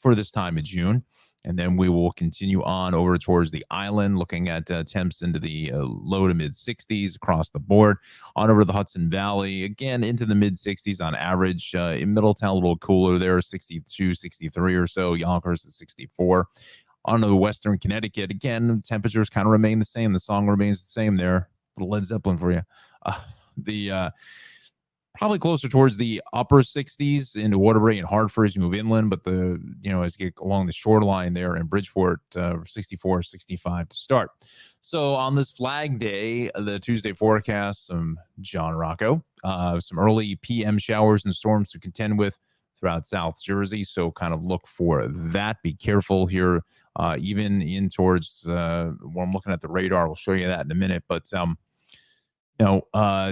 this time of June. And then we will continue on over towards the island, looking at temps into the low to mid 60s across the board. On over the Hudson Valley, again, into the mid 60s on average. In Middletown, a little cooler there, 62, 63 or so. Yonkers at 64. On to the Western Connecticut, again, temperatures kind of remain the same. The song remains the same there. Little Led Zeppelin for you. The probably closer towards the upper 60s into Waterbury and Hartford as you move inland, but as you get along the shoreline there in Bridgeport, 64, 65 to start. So on this Flag Day, the Tuesday forecast, some Jon Rocco, some early PM showers and storms to contend with throughout South Jersey. So kind of look for that. Be careful here, even in towards when I'm looking at the radar. We'll show you that in a minute, but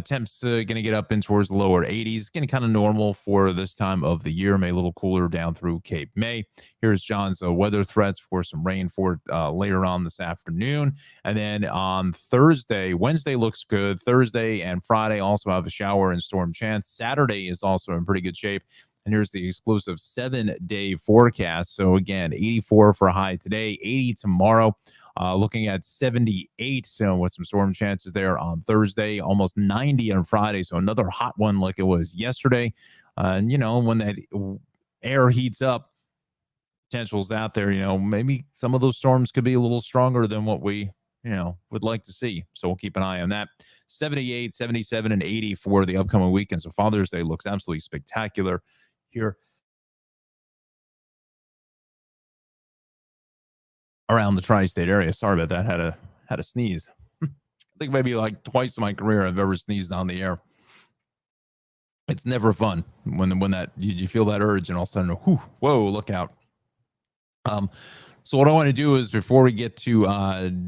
temps going to get up in towards the lower 80s, getting kind of normal for this time of the year. May a little cooler down through Cape May. Here's John's weather threats for some rain for later on this afternoon. And then on Wednesday looks good. Thursday and Friday also have a shower and storm chance. Saturday is also in pretty good shape. And here's the exclusive 7-day forecast. So again, 84 for a high today, 80 tomorrow. Looking at 78, with some storm chances there on Thursday, almost 90 on Friday. So another hot one like it was yesterday. And, when that air heats up, potential's out there, maybe some of those storms could be a little stronger than what we, would like to see. So we'll keep an eye on that. 78, 77, and 80 for the upcoming weekend. So Father's Day looks absolutely spectacular here around the tri-state area. Sorry about that. Had a sneeze. I think maybe like twice in my career I've ever sneezed on the air. It's never fun when that you feel that urge and all of a sudden, whoa, look out. So what I want to do is, before we get to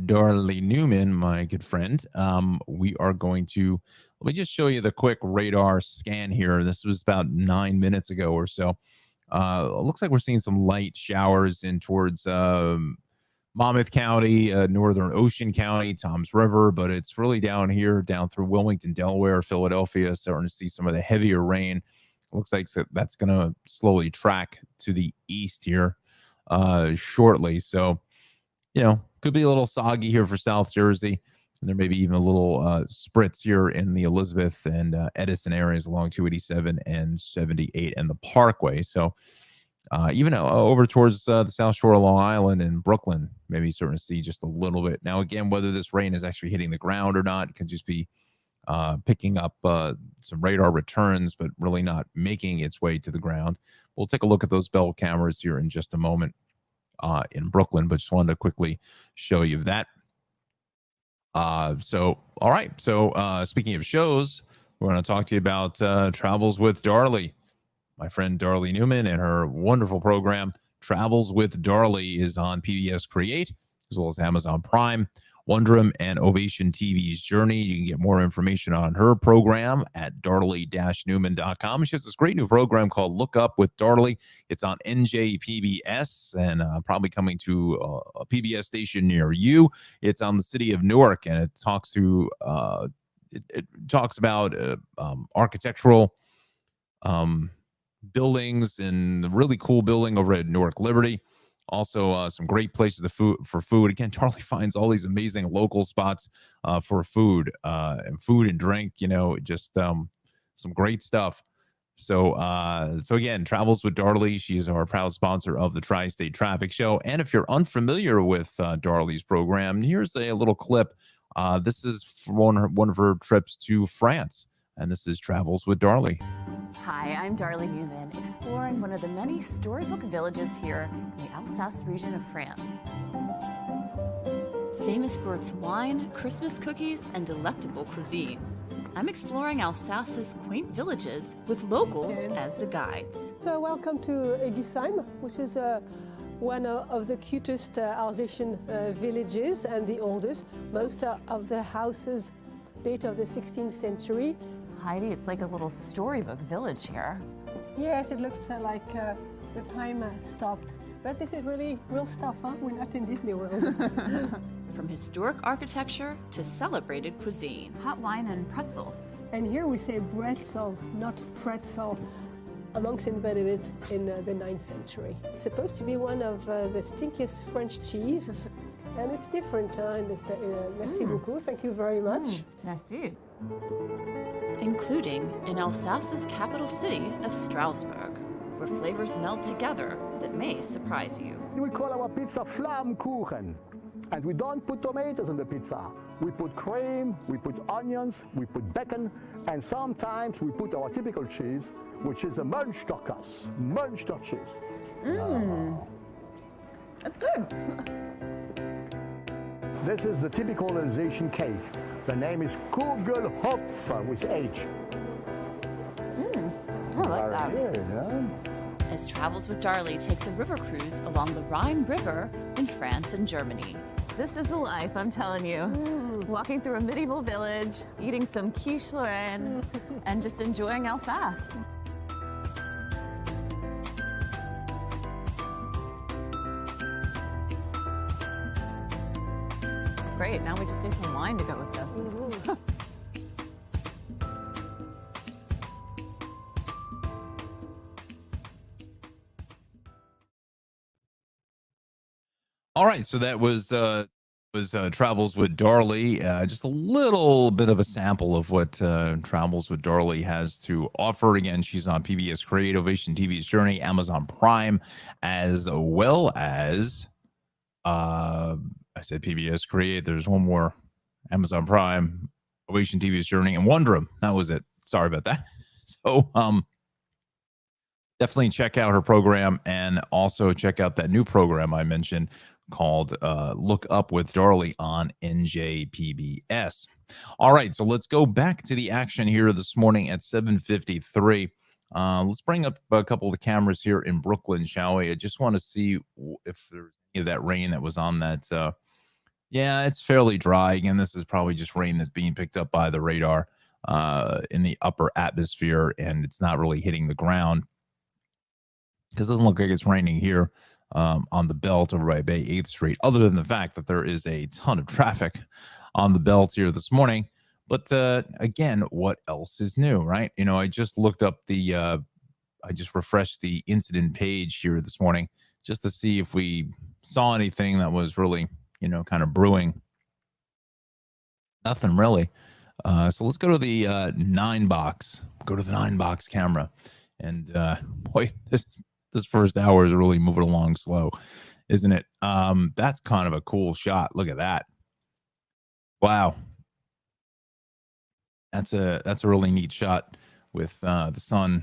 Darley Newman, my good friend, we are going to, let me just show you the quick radar scan here. This was about 9 minutes ago or so. It looks like we're seeing some light showers in towards Monmouth County, Northern Ocean County, Toms River, but it's really down here, down through Wilmington, Delaware, Philadelphia, starting to see some of the heavier rain. Looks like that's going to slowly track to the east here shortly. So, could be a little soggy here for South Jersey. And there may be even a little spritz here in the Elizabeth and Edison areas along 287 and 78 and the Parkway. So, even over towards the South Shore of Long Island and Brooklyn, maybe starting to see just a little bit. Now, again, whether this rain is actually hitting the ground or not, it could just be picking up some radar returns, but really not making its way to the ground. We'll take a look at those Bell cameras here in just a moment in Brooklyn, but just wanted to quickly show you that. So, all right. So, speaking of shows, we're going to talk to you about Travels with Darley. My friend Darley Newman and her wonderful program, Travels with Darley, is on PBS Create, as well as Amazon Prime, Wondrum, and Ovation TV's Journey. You can get more information on her program at darley-newman.com. She has this great new program called Look Up with Darley. It's on NJPBS and probably coming to a PBS station near you. It's on the city of Newark, and it talks to it talks about architectural buildings, and a really cool building over at Newark Liberty. Also, some great places for food. Again, Charlie finds all these amazing local spots for food and drink. Just some great stuff. So again, Travels with Darley. She is our proud sponsor of the Tri-State Traffic Show. And if you're unfamiliar with Darley's program, here's a little clip. This is from one of her trips to France, and this is Travels with Darley. Hi, I'm Darley Newman, exploring one of the many storybook villages here in the Alsace region of France. Famous for its wine, Christmas cookies, and delectable cuisine. I'm exploring Alsace's quaint villages with locals as the guides. So welcome to Egisheim, which is one of the cutest Alsatian villages and the oldest. Most of the houses date of the 16th century. Heidi, it's like a little storybook village here. Yes, it looks like the time stopped. But this is really real stuff, huh? We're not in Disney World. From historic architecture to celebrated cuisine. Hot wine and pretzels. And here we say bretzel, not pretzel. A monks invented it in the 9th century. It's supposed to be one of the stinkiest French cheese. And it's different. Merci beaucoup. Thank you very much. Merci. Including in Alsace's capital city of Strasbourg, where flavors meld together that may surprise you. We call our pizza Flammkuchen. And we don't put tomatoes on the pizza. We put cream, we put onions, we put bacon, and sometimes we put our typical cheese, which is the Münsterkäse, Münster cheese. That's good. This is the typical Alsatian cake. The name is Kugelhopf with H. I like that. Yeah. As Travels with Darley takes a river cruise along the Rhine River in France and Germany. This is the life, I'm telling you. Walking through a medieval village, eating some quiche Lorraine, and just enjoying Alsace. Great, now we just need some wine to go with this. All right, so that was Travels with Darley. Just a little bit of a sample of what Travels with Darley has to offer. Again, she's on PBS Create, Ovation TV's Journey, Amazon Prime, as well as I said PBS Create. There's one more, Amazon Prime, Ovation TV's Journey, and Wondrum. That was it. Sorry about that. So definitely check out her program, and also check out that new program I mentioned called Look Up with Darley on NJPBS. All right, so let's go back to the action here this morning at 7:53. Let's bring up a couple of the cameras here in Brooklyn, shall we? I just want to see if there's any of that rain that was on that. Yeah, it's fairly dry. Again, this is probably just rain that's being picked up by the radar in the upper atmosphere, and it's not really hitting the ground, because it doesn't look like it's raining here on the belt over by Bay 8th Street, other than the fact that there is a ton of traffic on the belt here this morning. But again, what else is new, right? You know, I just looked up I just refreshed the incident page here this morning just to see if we saw anything that was really, kind of brewing. Nothing really. So let's go to the 9 box. Go to the 9 box camera. And boy, this first hour is really moving along slow, isn't it? That's kind of a cool shot. Look at that. Wow. That's a really neat shot with the sun.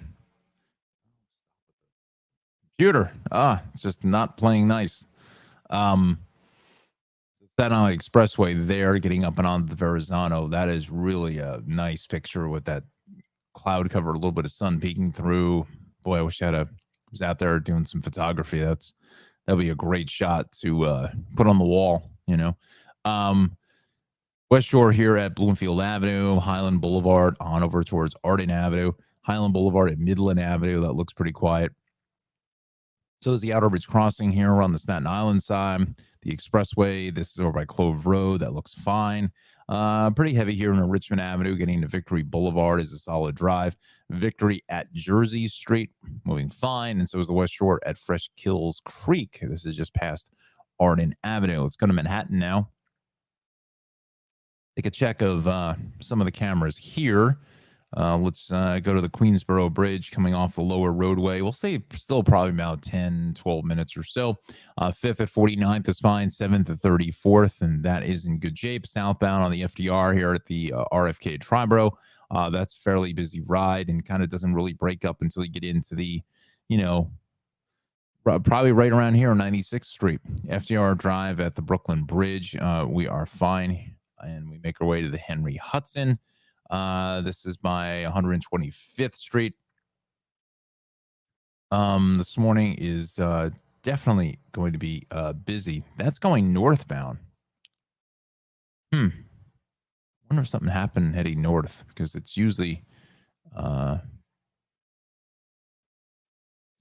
Computer. It's just not playing nice. That on the expressway there, getting up and on the Verrazano. That is really a nice picture with that cloud cover, a little bit of sun peeking through. Boy, I wish I was out there doing some photography. That'd be a great shot to put on the wall, West Shore here at Bloomfield Avenue, Highland Boulevard on over towards Arden Avenue, Highland Boulevard at Midland Avenue. That looks pretty quiet. So is the Outer Bridge Crossing here on the Staten Island side. The expressway, this is over by Clove Road. That looks fine. Pretty heavy here in Richmond Avenue. Getting to Victory Boulevard is a solid drive. Victory at Jersey Street, moving fine. And so is the West Shore at Fresh Kills Creek. This is just past Arden Avenue. Let's go to Manhattan now. Take a check of some of the cameras here. Let's go to the Queensboro Bridge coming off the lower roadway. We'll say still probably about 10, 12 minutes or so. 5th at 49th is fine. 7th at 34th, and that is in good shape. Southbound on the FDR here at the RFK Triborough. That's a fairly busy ride and kind of doesn't really break up until you get into the, you know, probably right around here on 96th Street, FDR Drive at the Brooklyn Bridge. We are fine, and we make our way to the Henry Hudson. This is by 125th Street. This morning is definitely going to be busy. That's going northbound. Wonder if something happened heading north, because it's usually got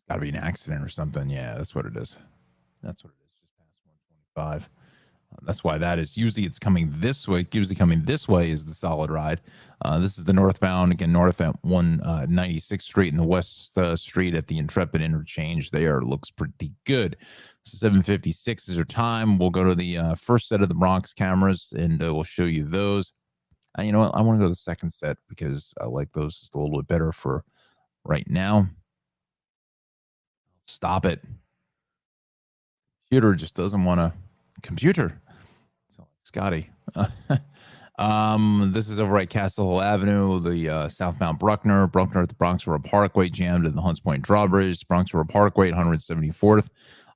to be an accident or something. Yeah, that's what it is. That's what it is. Just past 125. That's why that is. Usually it's coming this way. Usually coming this way is the solid ride. This is the northbound, again, north at 196th Street and the west street at the Intrepid interchange there. Looks pretty good. So 7:56 is your time. We'll go to the first set of the Bronx cameras, and we'll show you those. You know what? I want to go to the second set because I like those just a little bit better for right now. Stop it. Computer just doesn't want to. Computer. So, Scotty. This is over at Castle Hill Avenue, the southbound Bruckner at the Bronx River Parkway, jammed at the Hunts Point Drawbridge, Bronx River Parkway at 174th.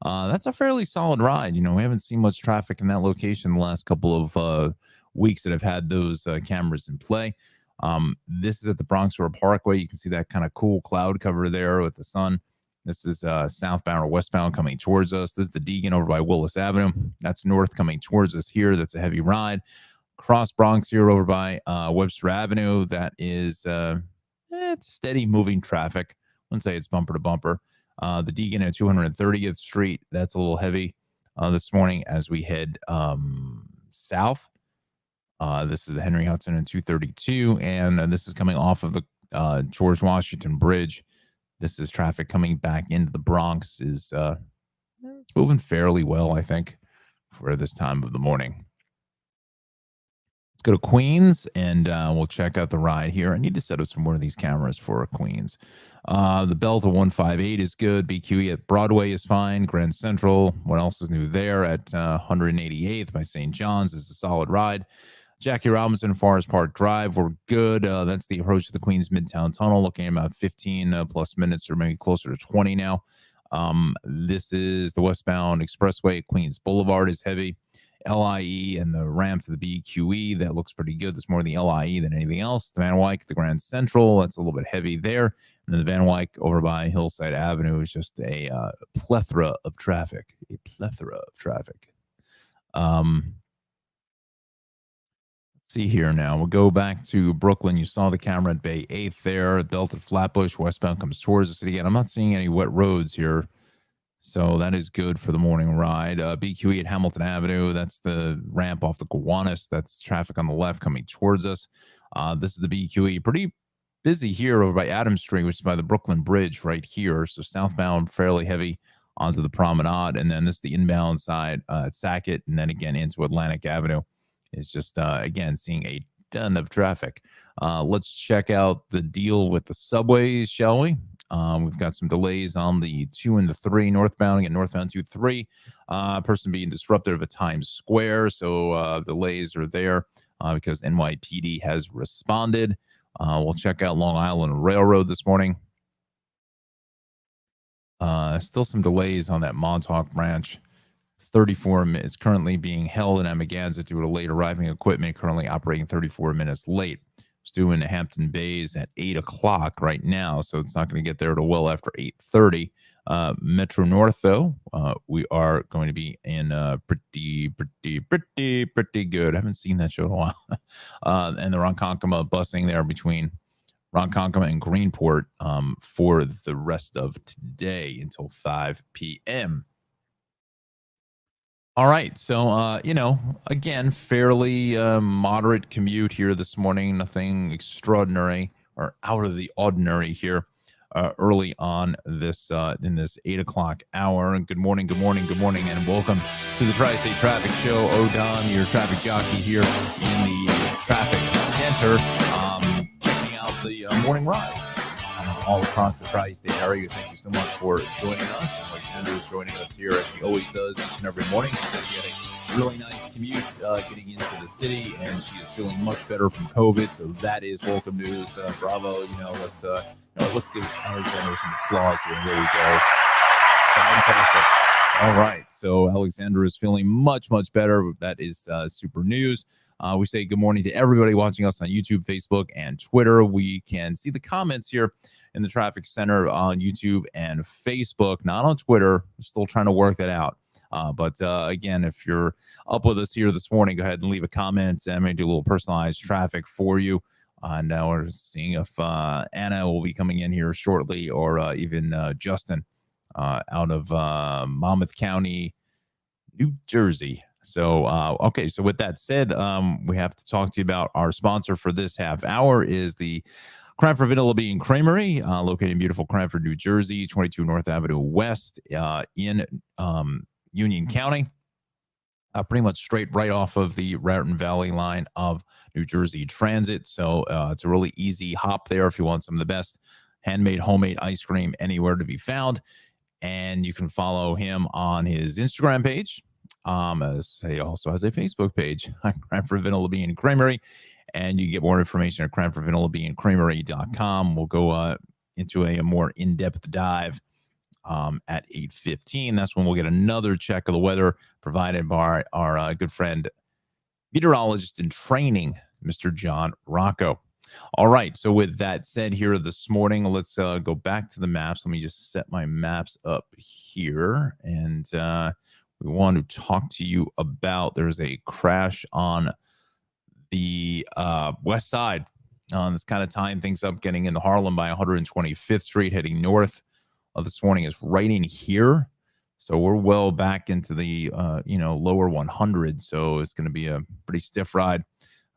That's a fairly solid ride. You know, we haven't seen much traffic in that location the last couple of weeks that I've had those cameras in play. This is at the Bronx River Parkway. You can see that kind of cool cloud cover there with the sun. This is southbound or westbound coming towards us. This is the Deegan over by Willis Avenue. That's north coming towards us here. That's a heavy ride. Cross Bronx here over by Webster Avenue. That is it's steady moving traffic. I wouldn't say it's bumper to bumper. The Deegan at 230th Street. That's a little heavy this morning as we head south. This is the Henry Hudson at 232. And this is coming off of the George Washington Bridge. This is traffic coming back into the Bronx. It's moving fairly well, I think, for this time of the morning. Let's go to Queens, and we'll check out the ride here. I need to set up some more of these cameras for Queens. The Delta 158 is good. BQE at Broadway is fine. Grand Central, what else is new there? At 188th by St. John's is a solid ride. Jackie Robinson, Forest Park Drive, we're good. That's the approach to the Queens Midtown Tunnel, looking at about 15 plus minutes, or maybe closer to 20 now. This is the westbound expressway at Queens Boulevard is heavy. LIE and the ramp to the BQE, that looks pretty good. There's more the LIE than anything else. The Van Wyck, the Grand Central, that's a little bit heavy there. And then the Van Wyck over by Hillside Avenue is just a plethora of traffic. See here now. We'll go back to Brooklyn. You saw the camera at Bay 8th there. Delta Flatbush westbound comes towards the city. And I'm not seeing any wet roads here, so that is good for the morning ride. BQE at Hamilton Avenue. That's the ramp off the Gowanus. That's traffic on the left coming towards us. This is the BQE. Pretty busy here over by Adams Street, which is by the Brooklyn Bridge right here. So southbound, fairly heavy onto the Promenade. And then this is the inbound side at Sackett, and then again into Atlantic Avenue. It's just, again, seeing a ton of traffic. Let's check out the deal with the subways, shall we? We've got some delays on the 2 and the 3 northbound. Again, northbound 2-3. Person being disruptive at Times Square. So delays are there because NYPD has responded. We'll check out Long Island Railroad this morning. Still some delays on that Montauk branch. 34 minutes currently being held in Amagansett due to late arriving equipment, currently operating 34 minutes late. It's due in Hampton Bays at 8 o'clock right now, so it's not going to get there till well after 8:30. Metro North, though, we are going to be in pretty good. I haven't seen that show in a while. And the Ronkonkoma busing there between Ronkonkoma and Greenport for the rest of today until 5 p.m. All right. So, again, fairly moderate commute here this morning. Nothing extraordinary or out of the ordinary here early on this in this 8 o'clock hour. And good morning, and welcome to the Tri-State Traffic Show. O'Don, your traffic jockey here in the traffic center, checking out the morning ride all across the Tri-State area. Thank you so much for joining us. And Alexander is joining us here as he always does each and every morning. She says he had a really nice commute getting into the city, and she is feeling much better from COVID. So that is welcome news. Bravo! Let's give Alexander some applause here. There we go. Fantastic. All right. So Alexander is feeling much, much better. That is super news. We say good morning to everybody watching us on YouTube, Facebook, and Twitter. We can see the comments here in the traffic center on YouTube and Facebook, not on Twitter. We're still trying to work that out. But again, if you're up with us here this morning, go ahead and leave a comment. I'm going to do a little personalized traffic for you. Now we're seeing if Anna will be coming in here shortly, or even Justin out of Monmouth County, New Jersey. So, okay. So with that said, we have to talk to you about our sponsor for this half hour is the Cranford Vanilla Bean Creamery, located in beautiful Cranford, New Jersey, 22 North Avenue West in Union County. Pretty much straight right off of the Raritan Valley line of New Jersey Transit. So it's a really easy hop there if you want some of the best handmade, homemade ice cream anywhere to be found. And you can follow him on his Instagram page. As he also has a Facebook page, Cranford Vanilla Bean Creamery. And you can get more information at CranfordVanillaBeanCreamery.com. We'll go into a more in-depth dive at 8:15. That's when we'll get another check of the weather provided by our good friend, meteorologist in training, Mr. Jon Rocco. All right. So with that said here this morning, let's go back to the maps. Let me just set my maps up here. And we want to talk to you about, there's a crash on the west side. That's kind of tying things up, getting into Harlem by 125th Street, heading north. This morning is right in here. So we're well back into the, lower 100s. So it's going to be a pretty stiff ride.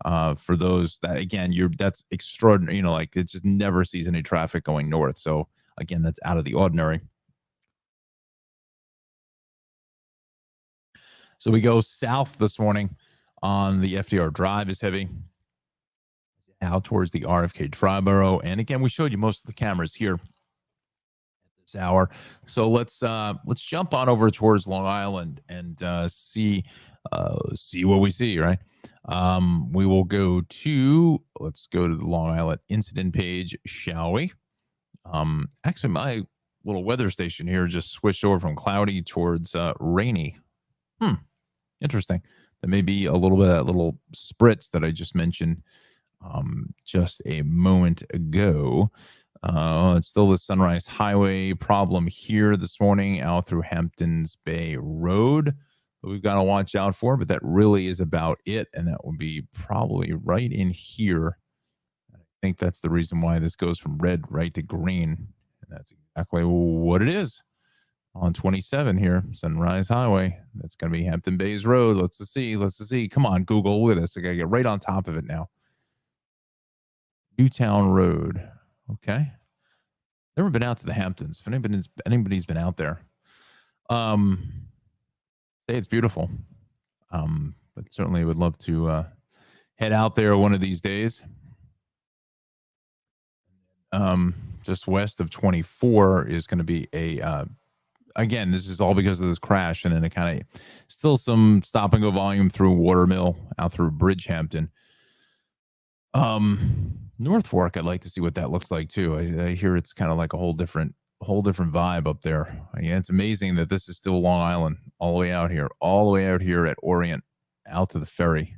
For those that, again, that's extraordinary, like it just never sees any traffic going north. So again, that's out of the ordinary. So we go south this morning on the FDR Drive is heavy out towards the RFK Triborough. And again, we showed you most of the cameras here at this hour. So let's jump on over towards Long Island and see what we see, right? We will let's go to the Long Island incident page, shall we? Actually, my little weather station here just switched over from cloudy towards rainy. Interesting. There may be a little bit of that little spritz that I just mentioned just a moment ago. It's still the Sunrise Highway problem here this morning out through Hamptons Bay Road that we've got to watch out for, but that really is about it. And that will be probably right in here. I think that's the reason why this goes from red right to green. And that's exactly what it is. On 27 here, Sunrise Highway. That's going to be Hampton Bays Road. Let's see. Come on, Google, look at this. I got to get right on top of it now. Newtown Road. Okay. Never been out to the Hamptons. If anybody's been out there, say it's beautiful. But certainly would love to head out there one of these days. Just west of 24 is going to be again, this is all because of this crash, and then it kind of still some stop and go volume through Watermill out through Bridgehampton. North Fork, I'd like to see what that looks like too. I hear it's kind of like a whole different vibe up there. Yeah, it's amazing that this is still Long Island, all the way out here at Orient, out to the ferry,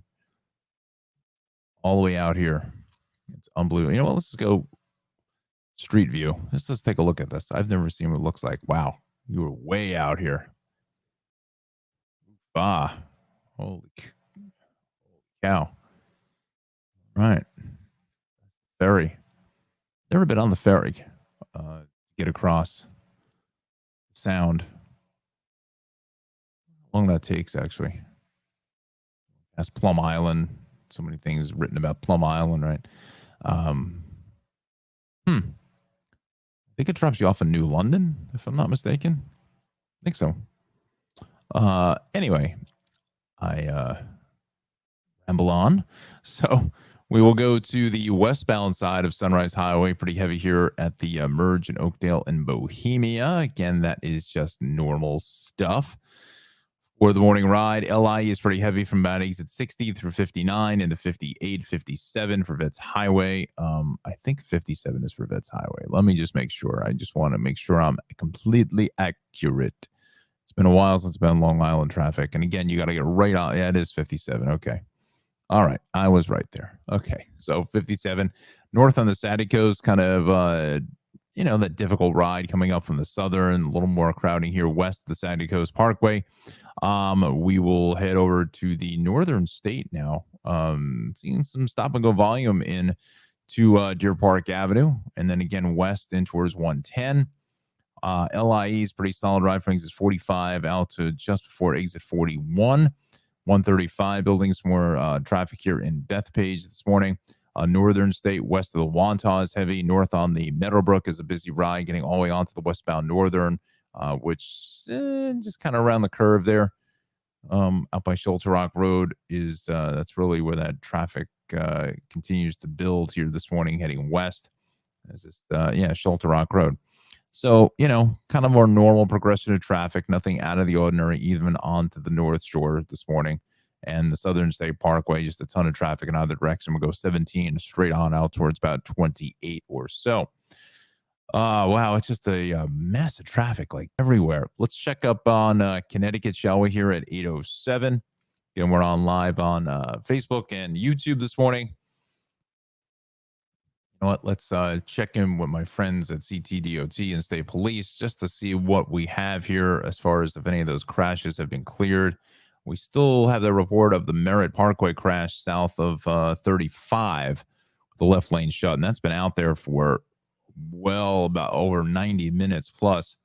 all the way out here. It's unbelievable. You know what? Let's just go street view. Let's just take a look at this. I've never seen what it looks like. Wow. You were way out here. Holy cow. Right. Ferry. Never been on the ferry. Get across Sound. How long that takes, actually. That's Plum Island. So many things written about Plum Island, right? I think it drops you off in New London, if I'm not mistaken. I think so. Anyway, I ramble on. So we will go to the westbound side of Sunrise Highway. Pretty heavy here at the merge in Oakdale and Bohemia. Again, that is just normal stuff. For the morning ride, LI is pretty heavy from about exit 60 through 59 into 58, 57 for Vets Highway. I think 57 is for Vets Highway. Let me just make sure. I just want to make sure I'm completely accurate. It's been a while since it's been Long Island traffic. And again, you got to get right on. Yeah, it is 57. Okay. All right. I was right there. Okay. So 57 north on the Saudi coast, kind of, that difficult ride coming up from the southern, a little more crowding here west of the Saudi Coast Parkway. We will head over to the northern state now. Seeing some stop and go volume in to Deer Park Avenue, and then again west in towards 110. LIE is pretty solid ride from exit 45 out to just before exit 41. 135 building some more traffic here in Bethpage this morning. Northern state west of the Wantagh is heavy. North on the Meadowbrook is a busy ride getting all the way onto the westbound Northern, which just kind of around the curve there. Out by Shelter Rock Road is that's really where that traffic continues to build here this morning heading west. Is this Shelter Rock Road. So, kind of more normal progression of traffic, nothing out of the ordinary, even onto the North Shore this morning. And the Southern State Parkway, just a ton of traffic in either direction. We'll go 17 straight on out towards about 28 or so. Wow, it's just a mess of traffic like everywhere. Let's check up on Connecticut, shall we, here at 8:07. Again, we're on live on Facebook and YouTube this morning. You know what? Let's check in with my friends at CTDOT and State Police just to see what we have here as far as if any of those crashes have been cleared. We still have the report of the Merritt Parkway crash south of 35, the left lane shut, and that's been out there for about over 90 minutes plus.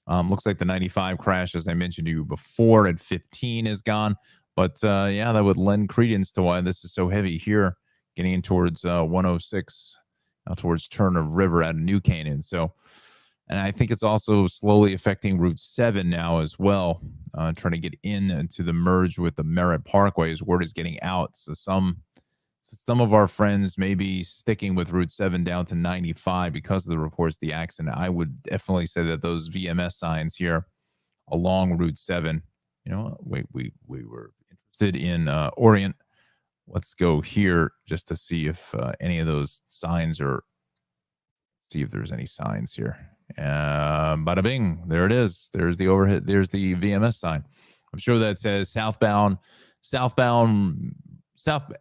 Looks like the 95 crash, as I mentioned to you before, at 15 is gone. But that would lend credence to why this is so heavy here, getting in towards 106. Out towards Turner River out of New Canaan. So, and I think it's also slowly affecting Route 7 now as well, trying to get into the merge with the Merritt Parkway as word is getting out. So some of our friends may be sticking with Route 7 down to 95 because of the reports of the accident. I would definitely say that those VMS signs here along Route 7, we were interested in Orient. Let's go here just to see if any of those signs see if there's any signs here. Bada bing, there it is. There's the overhead. There's the VMS sign. I'm sure that says southbound South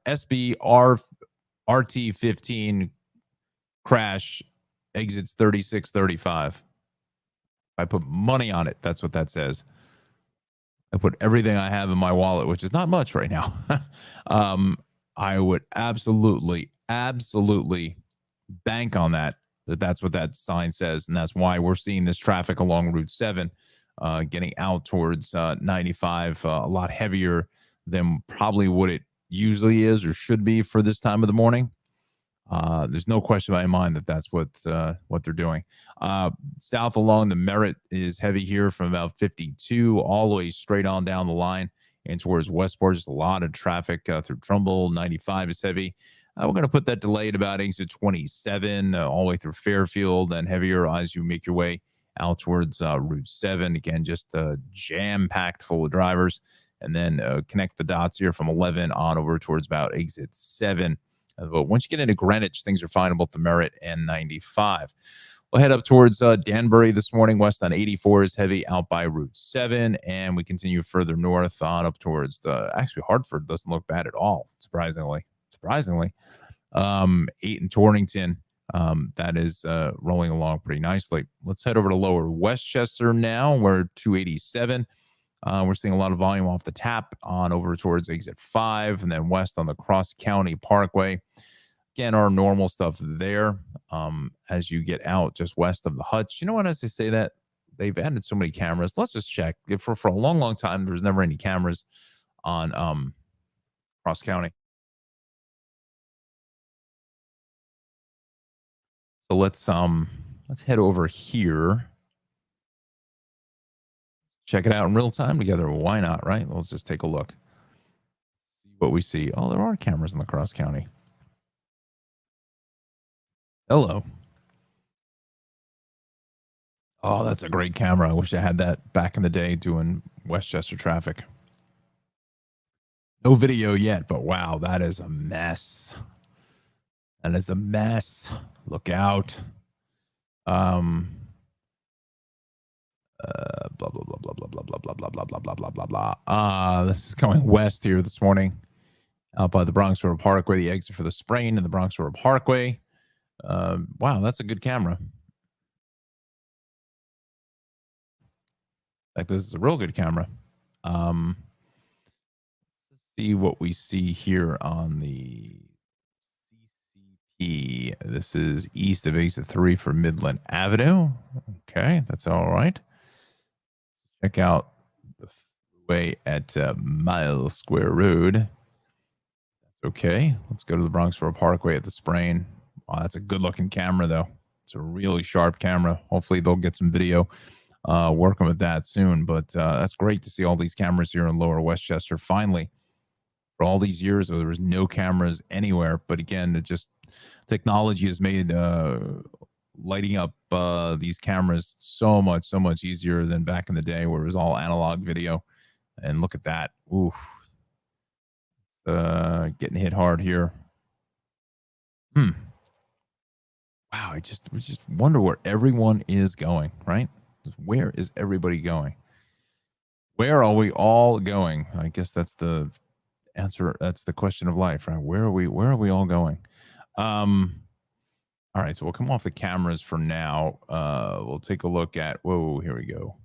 SB RT 15 crash exits 3635. I put money on it. That's what that says. I put everything I have in my wallet, which is not much right now. I would absolutely bank on that's what that sign says. And that's why we're seeing this traffic along Route 7 getting out towards 95 a lot heavier than probably what it usually is or should be for this time of the morning. There's no question in my mind that's what they're doing. South along the Merritt is heavy here from about 52 all the way straight on down the line and towards Westport. Just a lot of traffic through Trumbull. 95 is heavy. We're going to put that delay at about exit 27 all the way through Fairfield and heavier as you make your way out towards Route 7. Again, just jam-packed full of drivers. And then connect the dots here from 11 on over towards about exit 7. But once you get into Greenwich, things are fine about the Merritt and 95. We'll head up towards Danbury this morning. West on 84 is heavy out by Route 7. And we continue further north on up towards actually Hartford doesn't look bad at all, surprisingly. 8 in Torrington. That is rolling along pretty nicely. Let's head over to Lower Westchester now. We're 287. We're seeing a lot of volume off the tap on over towards exit 5 and then west on the Cross County Parkway. Again, our normal stuff there. As you get out just west of the Hutch. You know what, as they say that, they've added so many cameras. Let's just check. For a long, long time, there was never any cameras on Cross County. So let's head over here. Check it out in real time together. Why not, right? Let's just take a look. See what we see. Oh, there are cameras in the Cross County. Hello. Oh, that's a great camera. I wish I had that back in the day doing Westchester traffic. No video yet, but wow, that is a mess. That is a mess. Look out. Um, blah blah blah blah blah blah blah blah blah blah blah blah blah blah blah. This is going west here this morning, out by the Bronx River Parkway. The exit for the sprain in the Bronx River Parkway. Wow, that's a good camera. Like, this is a real good camera. Let's see what we see here on the CCP. This is east of exit 3 for Midland Avenue. Okay, that's all right. Check out the way at Miles Square Road. That's okay. Let's go to the Bronx River Parkway at the Sprain. Wow, that's a good looking camera, though. It's a really sharp camera. Hopefully, they'll get some video working with that soon. But that's great to see all these cameras here in Lower Westchester. Finally, for all these years, there was no cameras anywhere. But again, it just technology has made lighting up these cameras so much easier than back in the day where it was all analog video. And look at that. Ooh, getting hit hard here. Wow, we just wonder where everyone is going, right? Where is everybody going? Where are we all going? I guess that's the answer. That's the question of life, right? Where are we all going? All right, so we'll come off the cameras for now. We'll take a look at, whoa, here we go.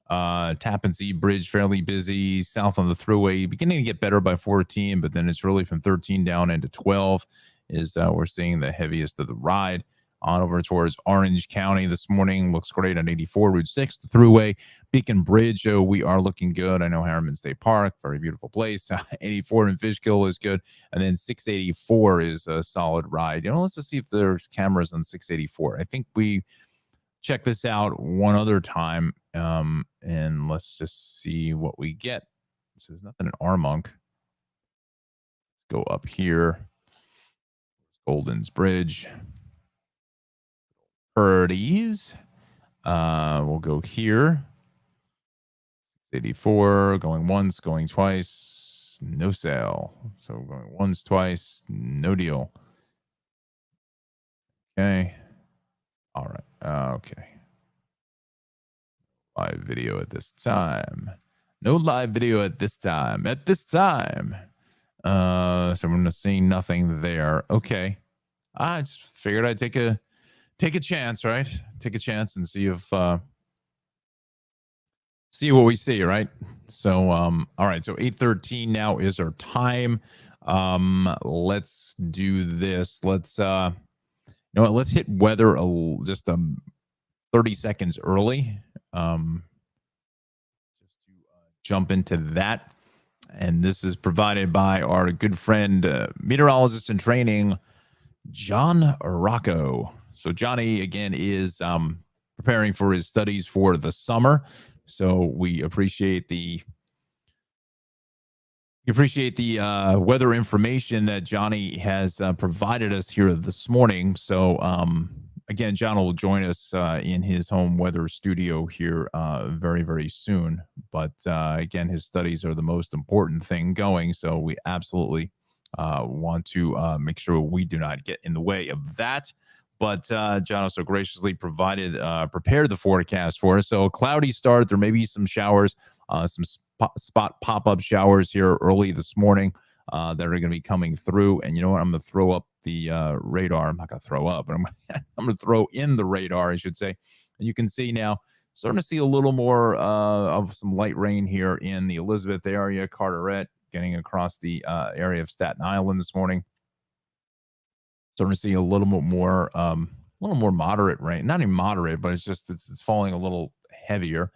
Tappan Zee Bridge, fairly busy. South on the Thruway, beginning to get better by 14, but then it's really from 13 down into 12 is we're seeing the heaviest of the ride. On over towards Orange County this morning. Looks great on 84, Route 6, the Thruway. Beacon Bridge, we are looking good. I know Harriman State Park, very beautiful place. 84 in Fishkill is good. And then 684 is a solid ride. Let's just see if there's cameras on 684. I think we check this out one other time. And let's just see what we get. So there's nothing in Armonk. Let's go up here. Golden's Bridge. Purdy's. We'll go here. 84, going once, going twice, no sale. So going once, twice, no deal. Okay. All right. Okay. Live video at this time. No live video at this time. At this time. So we're not seeing nothing there. Okay. I just figured I'd take a chance, right? Take a chance and see if see what we see, right? So all right, so 8:13 now is our time. Let's do this. Let's let's hit weather just 30 seconds early. Just to jump into that. And this is provided by our good friend meteorologist in training, Jon Rocco. So Johnny, again, is preparing for his studies for the summer. So we appreciate the weather information that Johnny has provided us here this morning. So again, John will join us in his home weather studio here very, very soon. But again, his studies are the most important thing going. So we absolutely want to make sure we do not get in the way of that. But John also graciously prepared the forecast for us. So a cloudy start. There may be some showers, some spot pop-up showers here early this morning that are going to be coming through. And you know what? I'm going to throw up the radar. I'm not going to throw up, but I'm going to throw in the radar, I should say. And you can see now, starting to see a little more of some light rain here in the Elizabeth area, Carteret, getting across the area of Staten Island this morning. Starting to see a little bit more, moderate rain. Not even moderate, but it's falling a little heavier.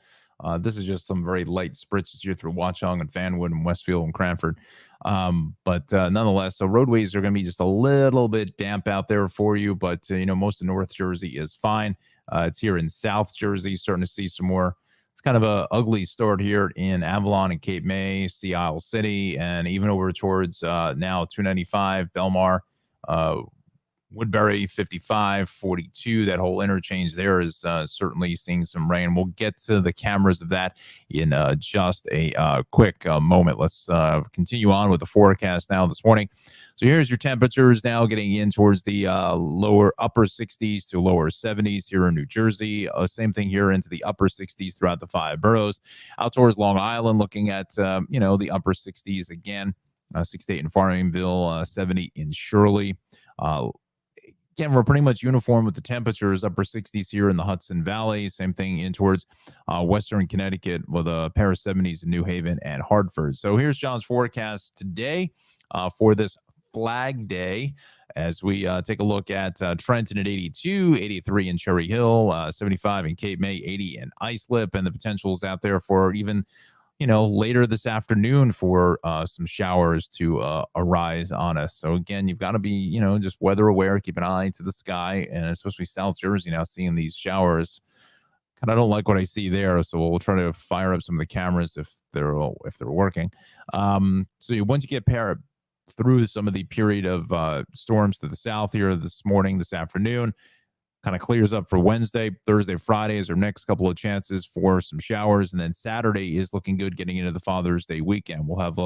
This is just some very light spritzes here through Watchung and Fanwood and Westfield and Cranford. But nonetheless, so roadways are going to be just a little bit damp out there for you. But most of North Jersey is fine. It's here in South Jersey, starting to see some more. It's kind of a ugly start here in Avalon and Cape May, Sea Isle City, and even over towards now 295 Belmar. Woodbury 55, 42. That whole interchange there is certainly seeing some rain. We'll get to the cameras of that in just a quick moment. Let's continue on with the forecast now this morning. So here's your temperatures now getting in towards the upper 60s to lower 70s here in New Jersey. Same thing here into the upper 60s throughout the 5 boroughs. Out towards Long Island, looking at the upper 60s again. 68 in Farmingville, 70 in Shirley. Again, we're pretty much uniform with the temperatures, upper 60s here in the Hudson Valley. Same thing in towards western Connecticut with a pair of 70s in New Haven and Hartford. So here's John's forecast today for this Flag Day as we take a look at Trenton at 82, 83 in Cherry Hill, 75 in Cape May, 80 in Islip, and the potentials out there for even later this afternoon for some showers to arise on us. So again, you've got to be, just weather aware, keep an eye to the sky, and especially South Jersey now seeing these showers. Kind of don't like what I see there, so we'll try to fire up some of the cameras if they're working. So once you get through some of the period of storms to the south here this morning, this afternoon, kind of clears up for Wednesday, Thursday, Friday is our next couple of chances for some showers. And then Saturday is looking good getting into the Father's Day weekend. We'll have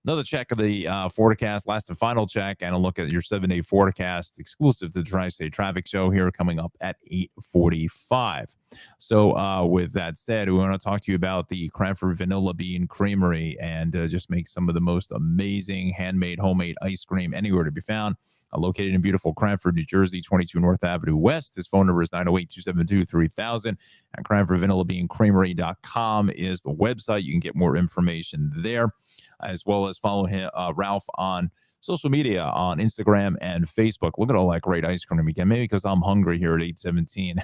another check of the forecast, last and final check, and a look at your 7-day forecast exclusive to the Tri-State Traffic Show here coming up at 8:45. So with that said, we want to talk to you about the Cranford Vanilla Bean Creamery and just make some of the most amazing handmade, homemade ice cream anywhere to be found. Located in beautiful Cranford, New Jersey, 22 North Avenue West. His phone number is 908-272-3000. And CranfordVanillaBeanCreamery.com is the website. You can get more information there, as well as follow him, Ralph on social media, on Instagram and Facebook. Look at all that great ice cream again. Maybe because I'm hungry here at 8:17.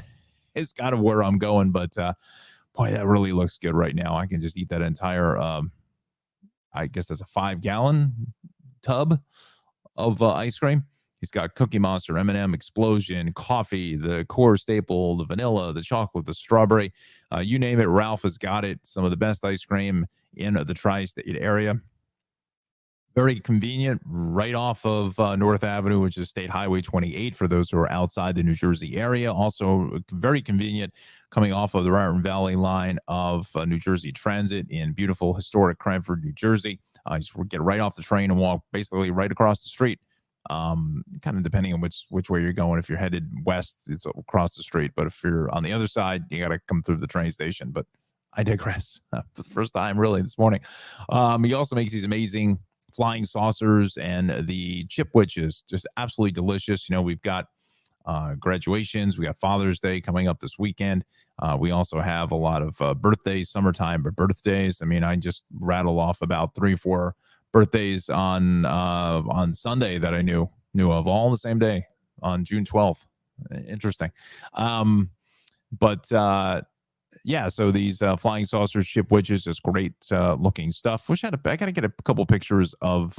It's kind of where I'm going, but boy, that really looks good right now. I can just eat that entire, I guess that's a 5-gallon tub of ice cream. He's got Cookie Monster, M&M, Explosion, coffee, the core staple, the vanilla, the chocolate, the strawberry. You name it, Ralph has got it. Some of the best ice cream in the tri-state area. Very convenient, right off of North Avenue, which is State Highway 28 for those who are outside the New Jersey area. Also very convenient coming off of the Raritan Valley line of New Jersey Transit in beautiful, historic Cranford, New Jersey. Just get right off the train and walk basically right across the street. Kind of depending on which way you're going. If you're headed west, it's across the street. But if you're on the other side, you got to come through the train station. But I digress. For the first time, really, this morning. He also makes these amazing flying saucers and the chipwiches, just absolutely delicious. We've got graduations. We got Father's Day coming up this weekend. We also have a lot of birthdays, summertime, but birthdays. I mean, I just rattle off about 3-4 birthdays on Sunday that I knew of, all on the same day on June 12th. Interesting. Yeah, so these flying saucers, chipwiches, just great looking stuff. I got to get a couple pictures of,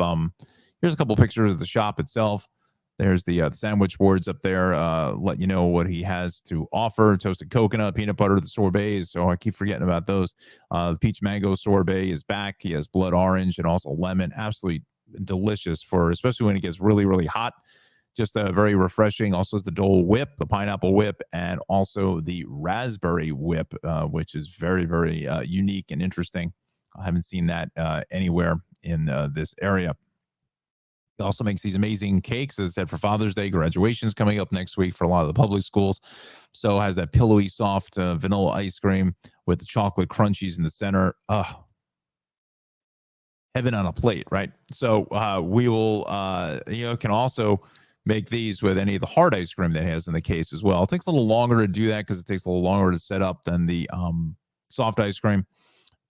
here's a couple pictures of the shop itself. There's the sandwich boards up there, let you know what he has to offer. Toasted coconut, peanut butter, the sorbets. So I keep forgetting about those. The peach mango sorbet is back. He has blood orange and also lemon. Absolutely delicious especially when it gets really, really hot. Just very refreshing. Also, the Dole Whip, the pineapple whip, and also the raspberry whip, which is very, very unique and interesting. I haven't seen that anywhere in this area. He also makes these amazing cakes, as I said, for Father's Day. Graduation's coming up next week for a lot of the public schools. So has that pillowy, soft vanilla ice cream with the chocolate crunchies in the center. Heaven on a plate, right? So we will, can also make these with any of the hard ice cream that it has in the case as well. It takes a little longer to do that because it takes a little longer to set up than the soft ice cream.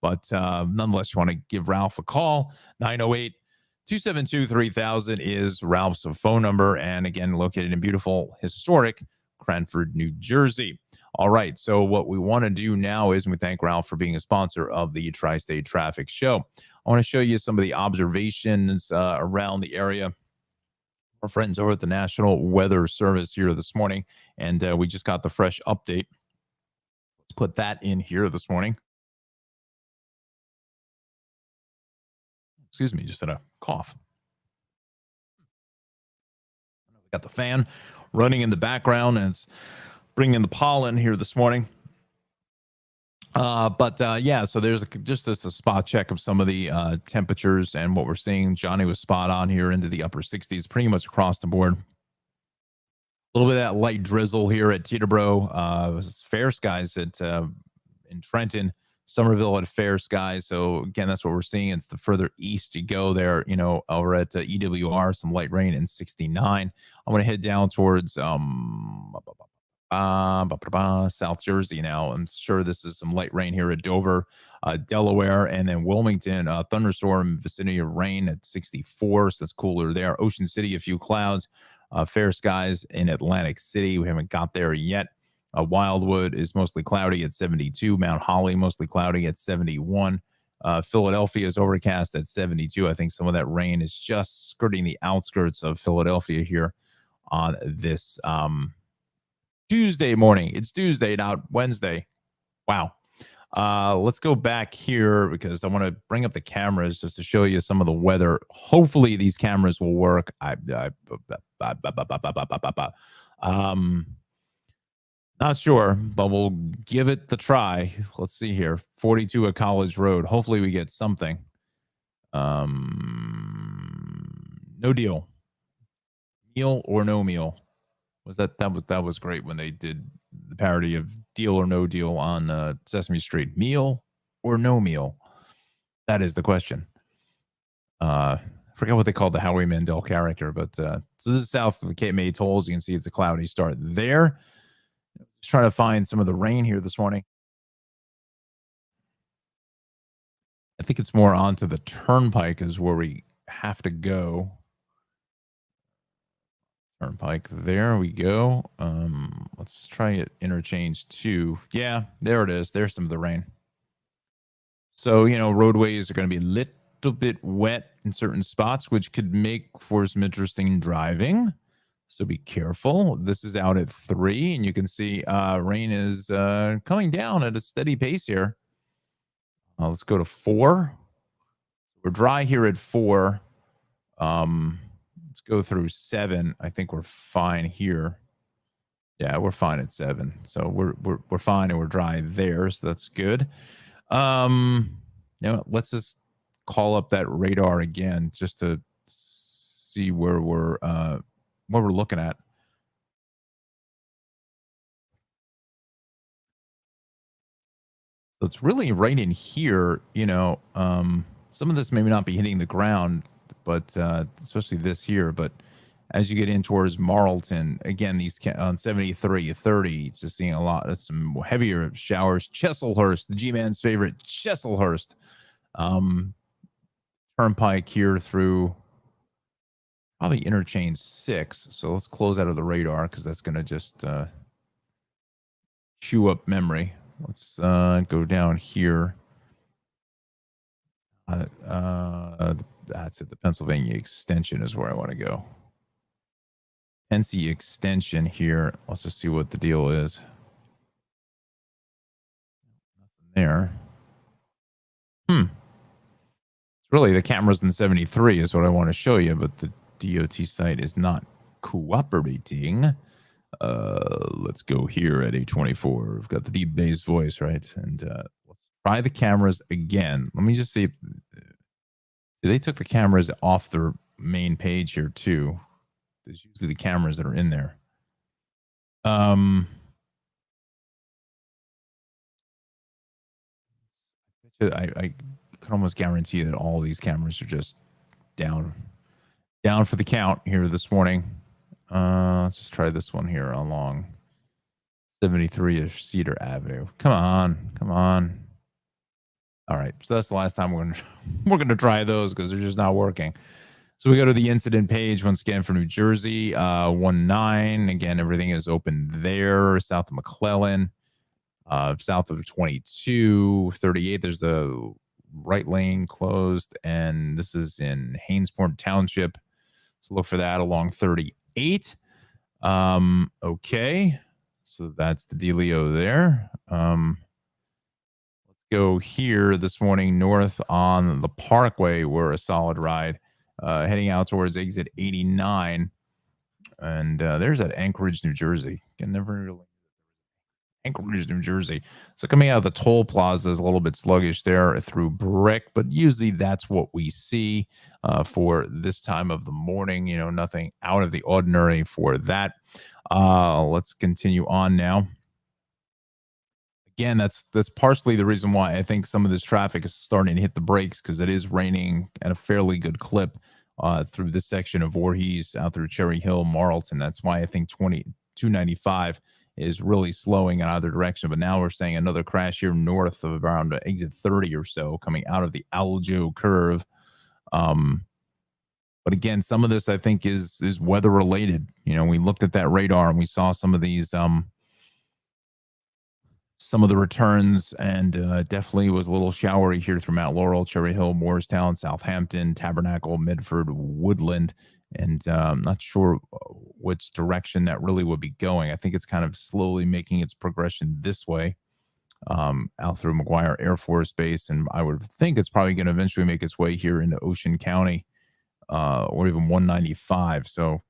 But nonetheless, you want to give Ralph a call. 908-272-3000 is Ralph's phone number. And again, located in beautiful, historic Cranford, New Jersey. All right. So what we want to do now is we thank Ralph for being a sponsor of the Tri-State Traffic Show. I want to show you some of the observations around the area. Our friends over at the National Weather Service here this morning, and we just got the fresh update. Let's put that in here this morning. Excuse me, just had a cough. Got the fan running in the background, and it's bringing the pollen here this morning. Yeah, so there's just a spot check of some of the temperatures and what we're seeing. Johnny was spot on here into the upper 60s pretty much across the board. A little bit of that light drizzle here at Teterboro. Fair skies at in Trenton. Somerville at fair skies. So again, that's what we're seeing. It's the further east you go there, over at EWR, some light rain in 69. I'm going to head down towards South Jersey now. I'm sure this is some light rain here at Dover, Delaware, and then Wilmington, thunderstorm vicinity of rain at 64. So that's cooler there. Ocean City, a few clouds, fair skies in Atlantic City. We haven't got there yet. Wildwood is mostly cloudy at 72. Mount Holly, mostly cloudy at 71. Philadelphia is overcast at 72. I think some of that rain is just skirting the outskirts of Philadelphia here on this Tuesday morning. It's Tuesday, not Wednesday. Wow. Let's go back here because I want to bring up the cameras just to show you some of the weather. Hopefully these cameras will work. Not sure, but we'll give it the try. Let's see here. 42 at College Road. Hopefully we get something. No deal. Meal or no meal. That was great when they did the parody of Deal or No Deal on Sesame Street. Meal or no meal? That is the question. I forget what they called the Howie Mandel character, but so this is south of the Cape May tolls. You can see it's a cloudy start there. Just trying to find some of the rain here this morning. I think it's more onto the turnpike is where we have to go. Turnpike, there we go. Let's try it interchange 2. Yeah, there it is. There's some of the rain. So, roadways are going to be a little bit wet in certain spots, which could make for some interesting driving. So be careful. This is out at 3, and you can see rain is coming down at a steady pace here. Let's go to 4. We're dry here at 4. Let's go through 7. I think we're fine here. Yeah, we're fine at 7. So we're fine and we're dry there. So that's good. Let's just call up that radar again just to see where we're looking at. So it's really right in here, some of this may not be hitting the ground, but especially this here. But as you get in towards Marlton, again, these on 73, 30, just seeing a lot of some heavier showers. Chesilhurst, the G-Man's favorite, Chesilhurst. Turnpike here through probably interchange 6. So let's close out of the radar because that's going to just chew up memory. Let's go down here. That's it. The Pennsylvania extension is where I want to go. Pennsy extension here. Let's just see what the deal is. Nothing there. It's really the cameras in 73 is what I want to show you, but the DOT site is not cooperating. Let's go here at 824. We've got the deep bass voice, right? And let's try the cameras again. Let me just see. They took the cameras off their main page here too. There's usually the cameras that are in there. I can almost guarantee that all these cameras are just down for the count here this morning. Let's just try this one here along 73-ish Cedar Avenue. Come on. All right, so that's the last time we're gonna try those because they're just not working. So we go to the incident page once again for New Jersey, 19. Again, everything is open there. South of McClellan, south of 22, 38. There's a right lane closed, and this is in Hainesport Township. So look for that along 38. Okay, so that's the dealio there. Let's go here this morning north on the Parkway. We're a solid ride. Heading out towards exit 89. And there's that Anchorage, New Jersey. Can never really Anchorage, New Jersey. So coming out of the toll plaza is a little bit sluggish there through Brick, but usually that's what we see for this time of the morning. Nothing out of the ordinary for that. Let's continue on now. Again, that's partially the reason why I think some of this traffic is starting to hit the brakes, because it is raining at a fairly good clip through this section of Voorhees out through Cherry Hill, Marlton. That's why I think 295 is really slowing in either direction. But now we're saying another crash here north of around exit 30 or so coming out of the Aljo curve. But again, some of this I think is weather related. We looked at that radar and we saw some of these some of the returns, and definitely was a little showery here through Mount Laurel, Cherry Hill, Moorestown, Southampton, Tabernacle, Midford, Woodland, and I'm not sure which direction that really would be going. I think it's kind of slowly making its progression this way out through McGuire Air Force Base, and I would think it's probably going to eventually make its way here into Ocean County or even 195. So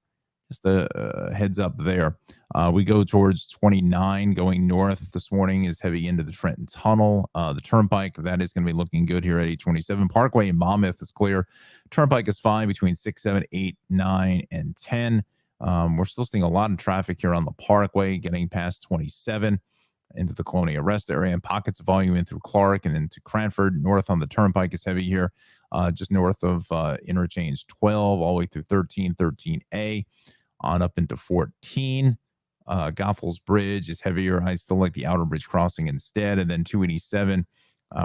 just a heads up there. We go towards 29 going north this morning is heavy into the Trenton Tunnel. The Turnpike, that is going to be looking good here at 827. Parkway in Monmouth is clear. Turnpike is fine between 6, 7, 8, 9, and 10. We're still seeing a lot of traffic here on the Parkway getting past 27 into the Colonia Rest area, and pockets of volume in through Clark and into Cranford. North on the Turnpike is heavy here, just north of interchange 12 all the way through 13, 13A. On up into 14. Goethals Bridge is heavier. I still like the Outer Bridge crossing instead. And then 287.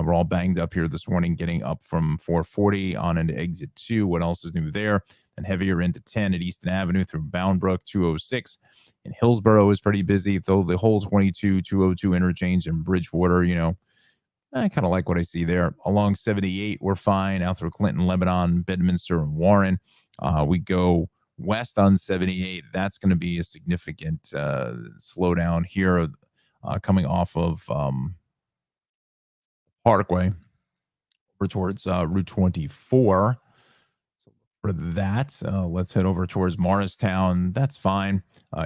We're all banged up here this morning, getting up from 440 on into exit 2. What else is new there? And heavier into 10 at Easton Avenue through Boundbrook. 206. And Hillsborough is pretty busy, though the whole 22, 202 interchange in Bridgewater, I kind of like what I see there. Along 78, we're fine. Out through Clinton, Lebanon, Bedminster, and Warren. We go west on 78. That's going to be a significant slowdown here coming off of Parkway over towards Route 24. So for that, let's head over towards Morristown. That's fine.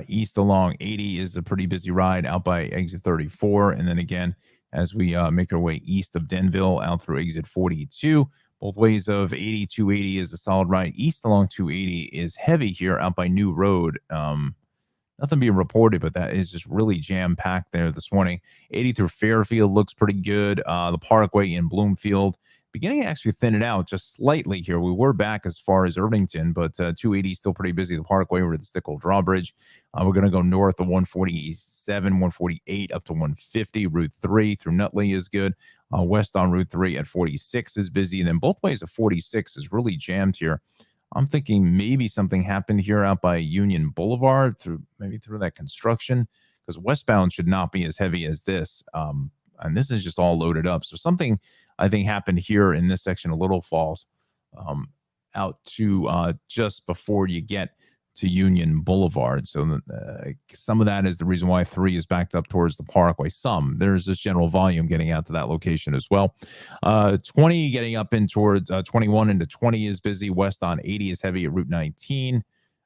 East along 80 is a pretty busy ride out by exit 34. And then again, as we make our way east of Denville out through exit 42, both ways of 80, 280 is a solid ride. East along 280 is heavy here out by New Road. Nothing being reported, but that is just really jam-packed there this morning. 80 through Fairfield looks pretty good. The Parkway in Bloomfield beginning to actually thin it out just slightly here. We were back as far as Irvington, but 280 is still pretty busy. The Parkway over the Stickle Drawbridge. We're going to go north of 147, 148 up to 150. Route 3 through Nutley is good. West on Route 3 at 46 is busy. And then both ways of 46 is really jammed here. I'm thinking maybe something happened here out by Union Boulevard through that construction, because westbound should not be as heavy as this. And this is just all loaded up. So something I think happened here in this section of Little Falls out to just before you get to Union Boulevard. So some of that is the reason why 3 is backed up towards the Parkway. There's this general volume getting out to that location as well. 20 getting up in towards 21 into 20 is busy. West on 80 is heavy at Route 19.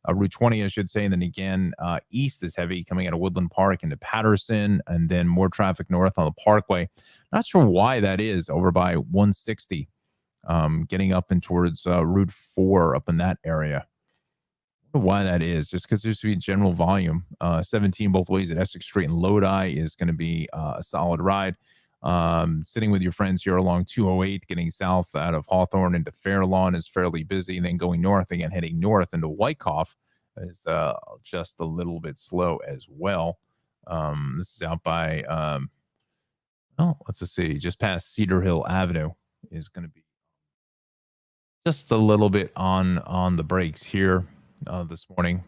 Route 20, I should say. And then again, east is heavy coming out of Woodland Park into Patterson, and then more traffic north on the Parkway. Not sure why that is over by 160, getting up in towards Route 4 up in that area. I don't know why that is, just because there's to be general volume. 17 both ways at Essex Street and Lodi is going to be a solid ride. Sitting with your friends here along 208, getting south out of Hawthorne into Fairlawn is fairly busy. And then going north again, heading north into Wyckoff is just a little bit slow as well. This is out by, let's just see, just past Cedar Hill Avenue is going to be just a little bit on the brakes here this morning.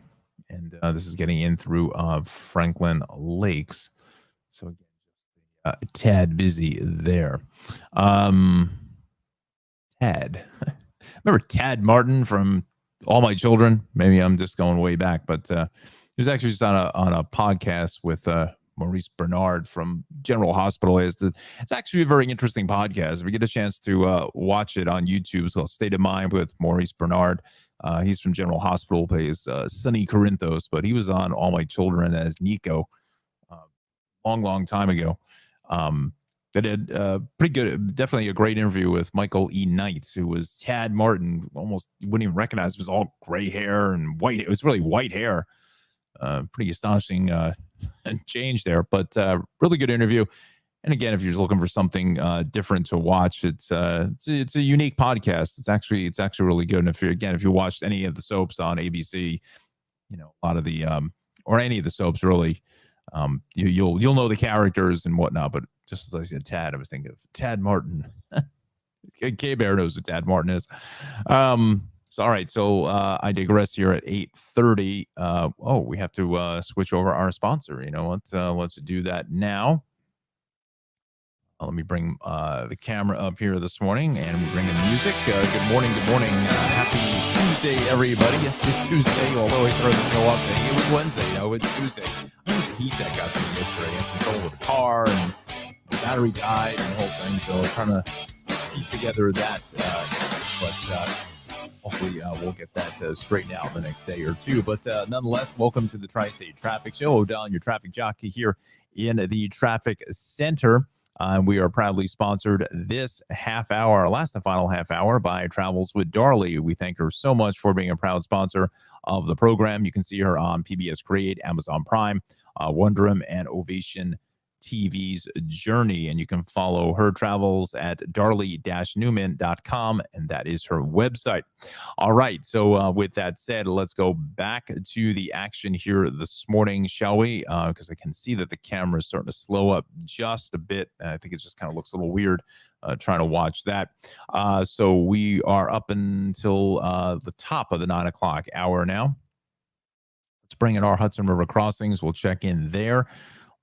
And this is getting in through Franklin Lakes. So again, a tad busy there. Tad. Remember Tad Martin from All My Children? Maybe I'm just going way back, but he was actually just on a podcast with Maurice Bernard from General Hospital. It's actually a very interesting podcast. If you get a chance to watch it on YouTube, it's called State of Mind with Maurice Bernard. He's from General Hospital, plays Sonny Corinthos, but he was on All My Children as Nico long time ago. They did pretty good, definitely a great interview with Michael E. Knights, who was Tad Martin. Almost you wouldn't even recognize. It was all gray hair and white. It was really white hair. Pretty astonishing change there, but really good interview. And again, if you're just looking for something different to watch, it's a unique podcast. It's actually really good. And if you watched any of the soaps on ABC, a lot of the or any of the soaps really, you'll know the characters and whatnot. But just as I said, Tad, I was thinking of Tad Martin. K-Bear knows what Tad Martin is. So all right, so I digress here at 8:30. We have to switch over our sponsor. Let's do that now. Let me bring the camera up here this morning, and we bring in music. Good morning. Happy Tuesday, everybody. Yes, it's Tuesday, although I started the show off saying it was Wednesday. No, it's Tuesday. I think the heat that got to me yesterday. I had some trouble with the car, and the battery died, and the whole thing. So I'm trying to piece together that. But hopefully we'll get that straightened out the next day or two. But nonetheless, welcome to the Tri-State Traffic Show. O'Donnell, your traffic jockey here in the traffic center. We are proudly sponsored this last and final half hour, by Travels with Darley. We thank her so much for being a proud sponsor of the program. You can see her on PBS Create, Amazon Prime, Wonderum, and Ovation TV's Journey. And you can follow her travels at darley-newman.com, and that is her website. All right. So with that said, let's go back to the action here this morning, shall we? Because I can see that the camera is starting to slow up just a bit. I think it just kind of looks a little weird trying to watch that. So we are up until the top of the 9 o'clock hour now. Let's bring in our Hudson River crossings. We'll check in there.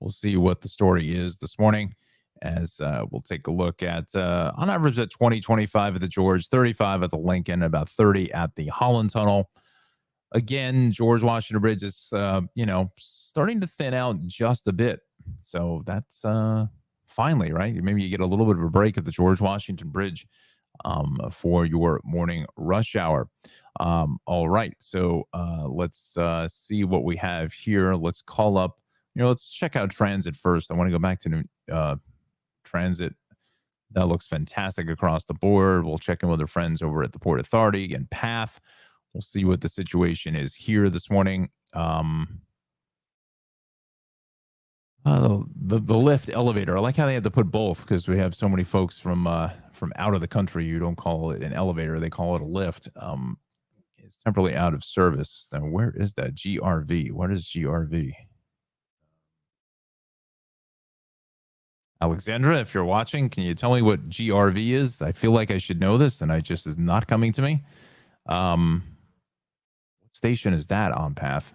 We'll see what the story is this morning, as we'll take a look at, on average, at 25 at the George, 35 at the Lincoln, about 30 at the Holland Tunnel. Again, George Washington Bridge is, starting to thin out just a bit. So that's finally, right? Maybe you get a little bit of a break at the George Washington Bridge for your morning rush hour. All right. So let's see what we have here. Let's call up. Let's check out transit first. I want to go back to transit. That looks fantastic across the board. We'll check in with our friends over at the Port Authority and PATH. We'll see what the situation is here this morning. The lift elevator. I like how they had to put both, because we have so many folks from out of the country who don't call it an elevator. They call it a lift. It's temporarily out of service. Now, where is that? GRV. What is GRV? Alexandra, if you're watching, can you tell me what GRV is? I feel like I should know this, and it just is not coming to me. What station is that on PATH?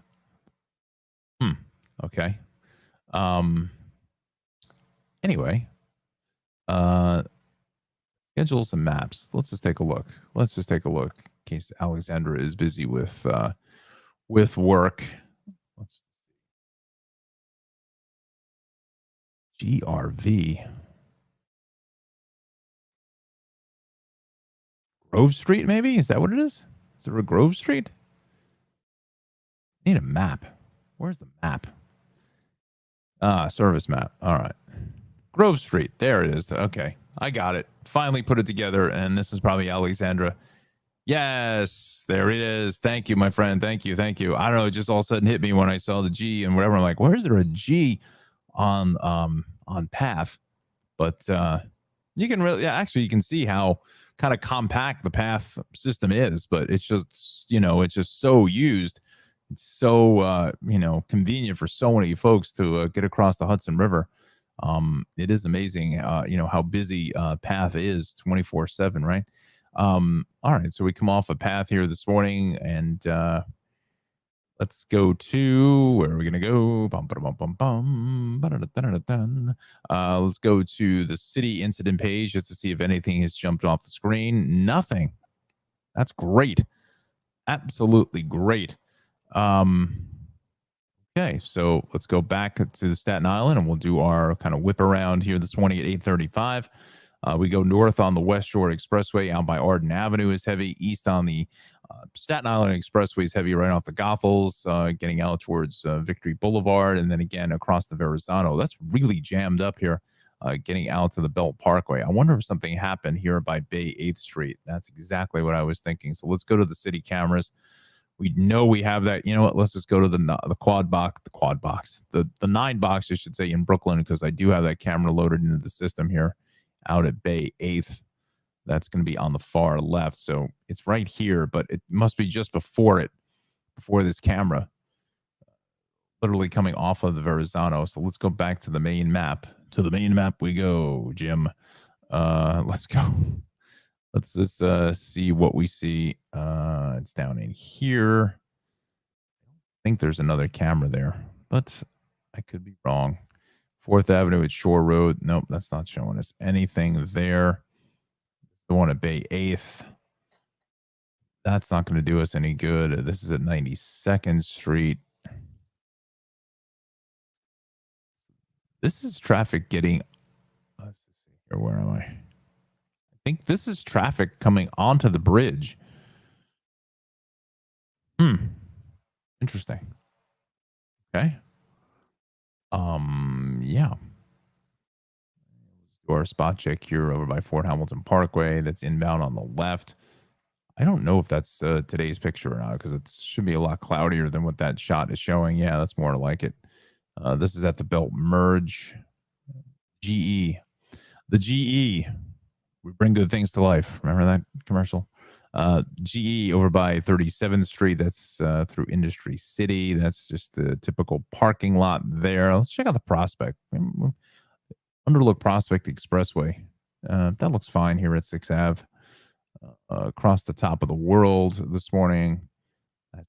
Okay. Anyway, schedules and maps. Let's just take a look. In case Alexandra is busy with work. Let's GRV. Grove Street, maybe? Is that what it is? Is there a Grove Street? I need a map. Where's the map? Service map. All right. Grove Street. There it is. Okay. I got it. Finally put it together. And this is probably Alexandra. Yes, there it is. Thank you, my friend. Thank you. I don't know. It just all of a sudden hit me when I saw the G and whatever. I'm like, where is there a G on PATH? But you can really, actually, you can see how kind of compact the PATH system is, but it's just, it's just so used. It's so, convenient for so many folks to get across the Hudson River. It is amazing, how busy PATH is 24/7, right? All right, so we come off a PATH here this morning, and let's go to, where are we going to go? Let's go to the city incident page just to see if anything has jumped off the screen. Nothing. That's great. Absolutely great. Okay, so let's go back to Staten Island, and we'll do our kind of whip around here this morning at 8:35. We go north on the West Shore Expressway out by Arden Avenue is heavy. East on the Staten Island Expressway is heavy right off the Goethals, getting out towards Victory Boulevard, and then again across the Verrazano. That's really jammed up here, getting out to the Belt Parkway. I wonder if something happened here by Bay 8th Street. That's exactly what I was thinking. So let's go to the city cameras. We know we have that. You know what? Let's just go to the 9 box, I should say, in Brooklyn, because I do have that camera loaded into the system here out at Bay 8th. That's going to be on the far left. So it's right here, but it must be just before this camera, literally coming off of the Verrazano. So let's go back to the main map. To the main map we go, Jim. Let's go. Let's just see what we see. It's down in here. I think there's another camera there, but I could be wrong. 4th Avenue at Shore Road. Nope, that's not showing us anything there. The one at Bay 8th. That's not going to do us any good. This is at 92nd Street. This is traffic getting. Let's see here. Where am I? I think this is traffic coming onto the bridge. Interesting. Okay. Yeah. Do our spot check here over by Fort Hamilton Parkway. That's inbound on the left. I don't know if that's today's picture or not, because it should be a lot cloudier than what that shot is showing. Yeah, that's more like it. This is at the Belt Merge. GE. The GE. We bring good things to life. Remember that commercial? GE over by 37th Street. That's through Industry City. That's just the typical parking lot there. Let's check out the Prospect. Underlook Prospect Expressway. That looks fine here at 6th Ave. Across the top of the world this morning. That's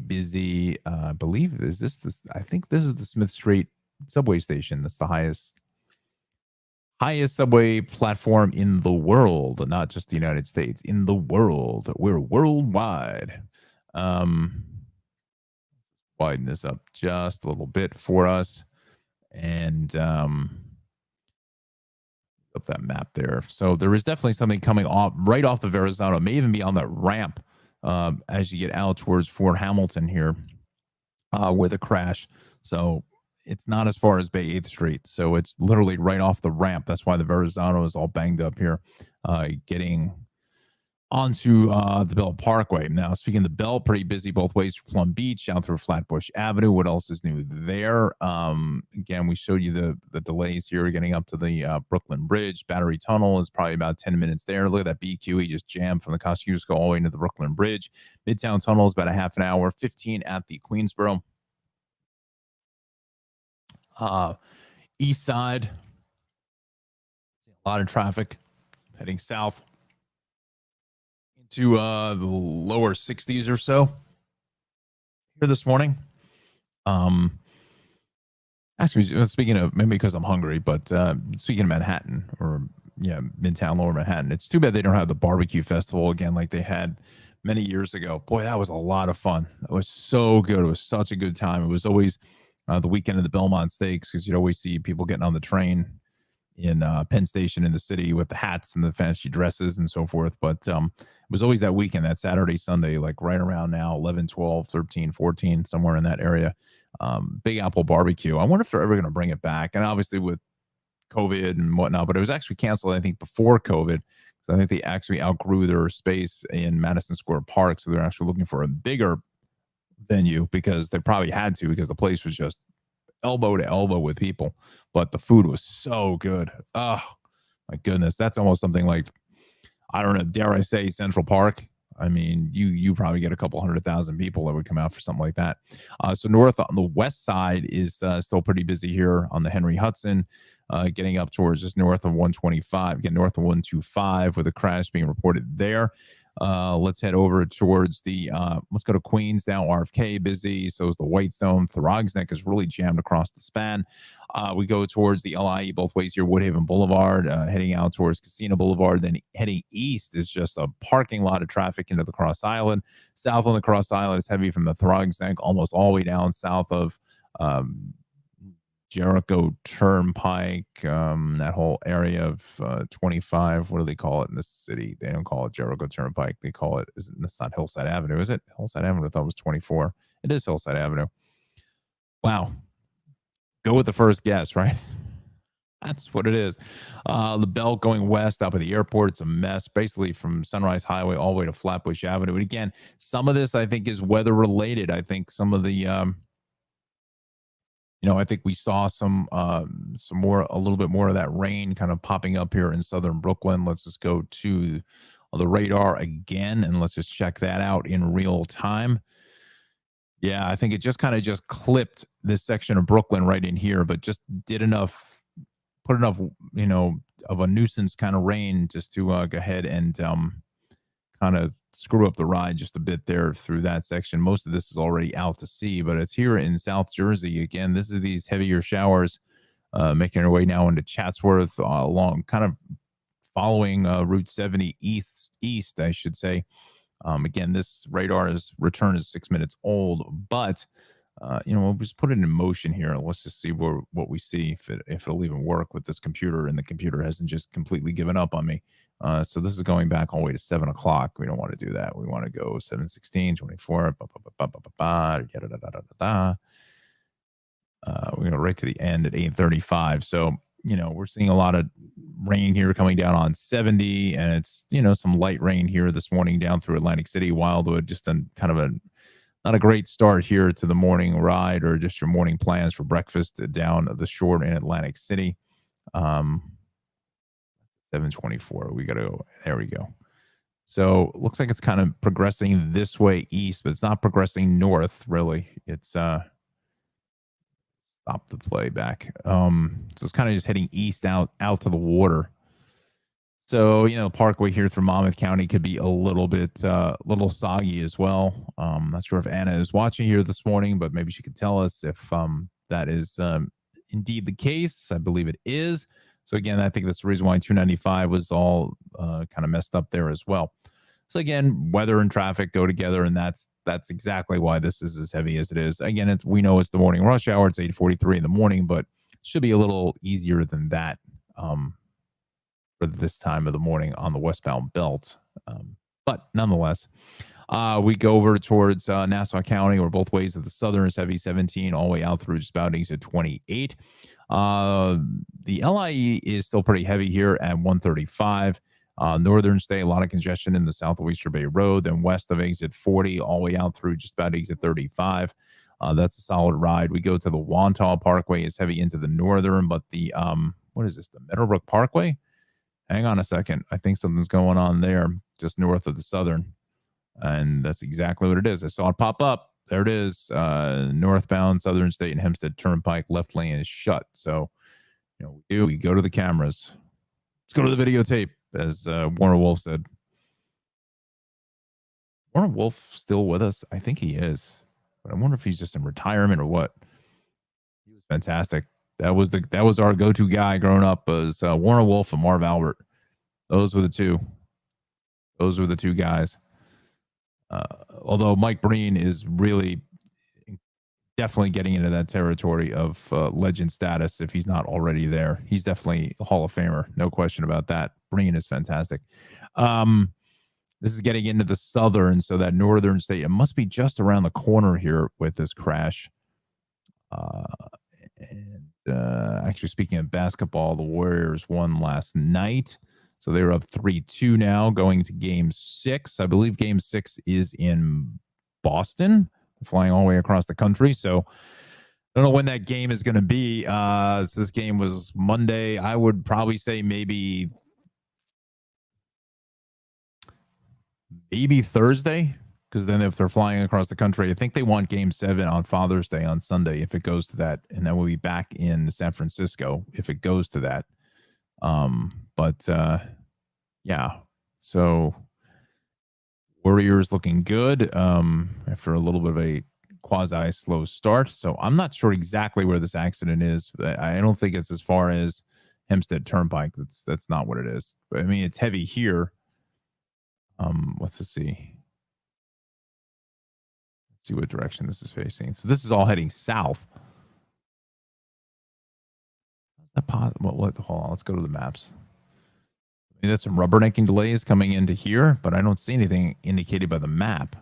busy. I believe I think this is the Smith Street subway station. That's the highest subway platform in the world, not just the United States, in the world. We're worldwide. Widen this up just a little bit for us, and up that map there. So there is definitely something coming off right off the Verrazano. It may even be on that ramp as you get out towards Fort Hamilton here with a crash. So it's not as far as Bay 8th Street. So it's literally right off the ramp. That's why the Verrazano is all banged up here, getting onto the Belt Parkway. Now, speaking of the Belt, pretty busy both ways through Plum Beach, out through Flatbush Avenue. What else is new there? Again, we showed you the delays here getting up to the Brooklyn Bridge. Battery Tunnel is probably about 10 minutes there. Look at that BQ. He just jammed from the Kosciuszko all the way into the Brooklyn Bridge. Midtown Tunnel is about a half an hour, 15 at the Queensboro. East side, a lot of traffic heading south into the lower 60s or so here this morning. Actually, speaking of, maybe because I'm hungry, but speaking of Manhattan, or Midtown, Lower Manhattan, it's too bad they don't have the barbecue festival again like they had many years ago. Boy, that was a lot of fun. It was so good. It was such a good time. It was always the weekend of the Belmont Stakes, because you'd always see people getting on the train in Penn Station in the city with the hats and the fancy dresses and so forth. But it was always that weekend, that Saturday, Sunday, like right around now, 11, 12, 13, 14, somewhere in that area. Big Apple Barbecue. I wonder if they're ever going to bring it back. And obviously with COVID and whatnot, but it was actually canceled, I think, before COVID. So I think they actually outgrew their space in Madison Square Park. So they're actually looking for a bigger venue, because they probably had to, because the place was just elbow to elbow with people, but the food was so good. Oh my goodness. That's almost something like, I don't know, dare I say Central Park. I mean, you probably get a couple 100,000 people that would come out for something like that. So north on the west side is still pretty busy here on the Henry Hudson, getting up towards just north of 125, getting north of 125 with a crash being reported there. Let's head over towards the, let's go to Queens now. RFK busy. So is the Whitestone. Throgs Neck is really jammed across the span. We go towards the LIE both ways here, Woodhaven Boulevard, heading out towards Casino Boulevard. Then heading east is just a parking lot of traffic into the Cross Island. South on the Cross Island is heavy from the Throgs Neck almost all the way down south of Jericho Turnpike, that whole area of 25. What do they call it in this city? They don't call it Jericho Turnpike. They call it, it's not Hillside Avenue, is it? Hillside Avenue, I thought it was 24. It is Hillside Avenue. Wow. Go with the first guess, right? That's what it is. The belt going west out of the airport, it's a mess, basically from Sunrise Highway all the way to Flatbush Avenue. And again, some of this I think is weather related. I think some of the I think we saw some more, a little bit more of that rain kind of popping up here in southern Brooklyn. Let's just go to the radar again and let's just check that out in real time. Yeah, I think it just kind of just clipped this section of Brooklyn right in here, but just did enough, put enough, of a nuisance kind of rain just to go ahead and kind of screw up the ride just a bit there through that section. Most of this is already out to sea, but it's here in South Jersey. Again, this is these heavier showers making their way now into Chatsworth along kind of following Route 70 east, I should say. Again, this radar's return is 6 minutes old, but we'll just put it in motion here. Let's just see what we see, if it'll even work with this computer, and the computer hasn't just completely given up on me. So this is going back all the way to 7 o'clock. We don't want to do that. We want to go 7:16, 24. We're going to right to the end at 8:35. So, we're seeing a lot of rain here coming down on 70, and it's, some light rain here this morning down through Atlantic City, Wildwood, just kind of not a great start here to the morning ride or just your morning plans for breakfast down the shore in Atlantic City. 7:24. We got to go. There we go. So looks like it's kind of progressing this way east, but it's not progressing north, really. It's stop the playback. So it's kind of just heading east out to the water. So, Parkway here through Monmouth County could be a little bit, little soggy as well. Not sure if Anna is watching here this morning, but maybe she could tell us if that is indeed the case. I believe it is. So again, I think that's the reason why 295 was all kind of messed up there as well. So again, weather and traffic go together, and that's exactly why this is as heavy as it is. Again, we know it's the morning rush hour. It's 8:43 in the morning, but it should be a little easier than that. For this time of the morning on the westbound belt. But nonetheless, we go over towards Nassau County, or both ways of the southern is heavy 17 all the way out through just about exit 28. The LIE is still pretty heavy here at 135. Northern stay, a lot of congestion in the south of Oyster Bay Road, then west of exit 40 all the way out through just about exit 35. That's a solid ride. We go to the Wantagh Parkway is heavy into the northern, but the what is this, the Meadowbrook Parkway? Hang on a second. I think something's going on there just north of the southern. And that's exactly what it is. I saw it pop up. There it is. Northbound Southern State and Hempstead Turnpike left lane is shut. So, we go to the cameras. Let's go to the videotape, as Warner Wolf said. Warner Wolf still with us? I think he is. But I wonder if he's just in retirement or what. He was fantastic. That was our go-to guy growing up, was Warner Wolf and Marv Albert. Those were the two. Those were the two guys. Although Mike Breen is really definitely getting into that territory of legend status if he's not already there. He's definitely a Hall of Famer, no question about that. Breen is fantastic. This is getting into the southern, so that northern state. It must be just around the corner here with this crash. Actually, speaking of basketball, the Warriors won last night. So they're up 3-2 now, going to game 6. I believe game 6 is in Boston, flying all the way across the country. So I don't know when that game is going to be. So this game was Monday. I would probably say maybe Thursday, because then if they're flying across the country, I think they want game 7 on Father's Day on Sunday if it goes to that. And then we'll be back in San Francisco if it goes to that. Yeah, so Warriors looking good after a little bit of a quasi slow start. So I'm not sure exactly where this accident is. I don't think it's as far as Hempstead Turnpike. That's not what it is. But I mean, it's heavy here. Let's just see. Let's see what direction this is facing. So this is all heading south. Hold on. Let's go to the maps. There's some rubbernecking delays coming into here, but I don't see anything indicated by the map.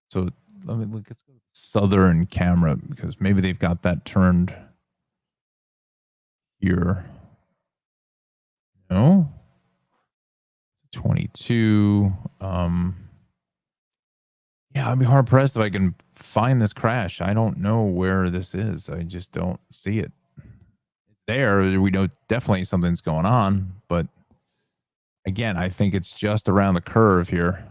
So let's go to the southern camera because maybe they've got that turned here. No. 22. Yeah, I'd be hard pressed if I can find this crash. I don't know where this is. I just don't see it. It's there. We know definitely something's going on, but again, I think it's just around the curve here.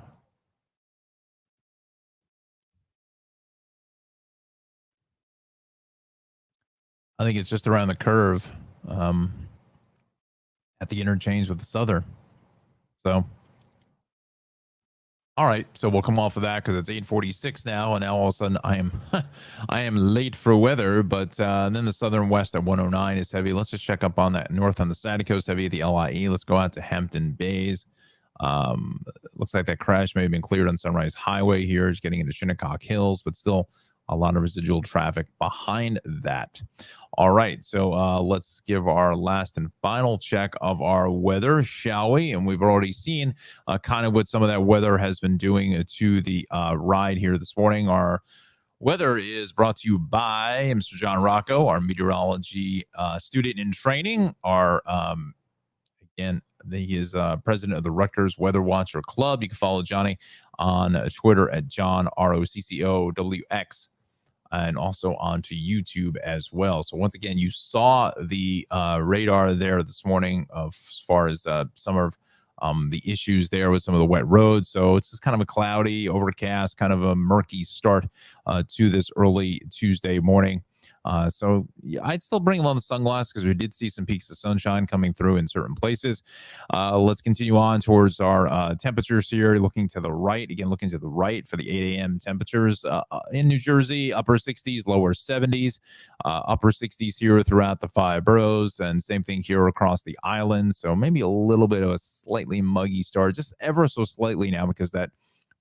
I think it's just around the curve at the interchange with the Southern. So, all right. So we'll come off of that because it's 8:46 now, and now all of a sudden I am late for weather. But then the Southern West at 109 is heavy. Let's just check up on that north on the Santa Coast heavy at the LIE. Let's go out to Hampton Bays. Looks like that crash may have been cleared on Sunrise Highway here. It's getting into Shinnecock Hills, but still a lot of residual traffic behind that. All right, so let's give our last and final check of our weather, shall we? And we've already seen kind of what some of that weather has been doing to the ride here this morning. Our weather is brought to you by Mr. Jon Rocco, our meteorology student in training. Again, he is president of the Rutgers Weather Watcher Club. You can follow Johnny on Twitter at Jon ROCCOWX. And also onto YouTube as well. So once again, you saw the radar there this morning as far as some of the issues there with some of the wet roads. So it's just kind of a cloudy, overcast, kind of a murky start to this early Tuesday morning. So yeah, I'd still bring along the sunglasses because we did see some peaks of sunshine coming through in certain places. Let's continue on towards our temperatures here. Looking to the right, again, looking to the right for the 8 a.m. temperatures in New Jersey, upper 60s, lower 70s, upper 60s here throughout the 5 boroughs, and same thing here across the island. So maybe a little bit of a slightly muggy start, just ever so slightly now because that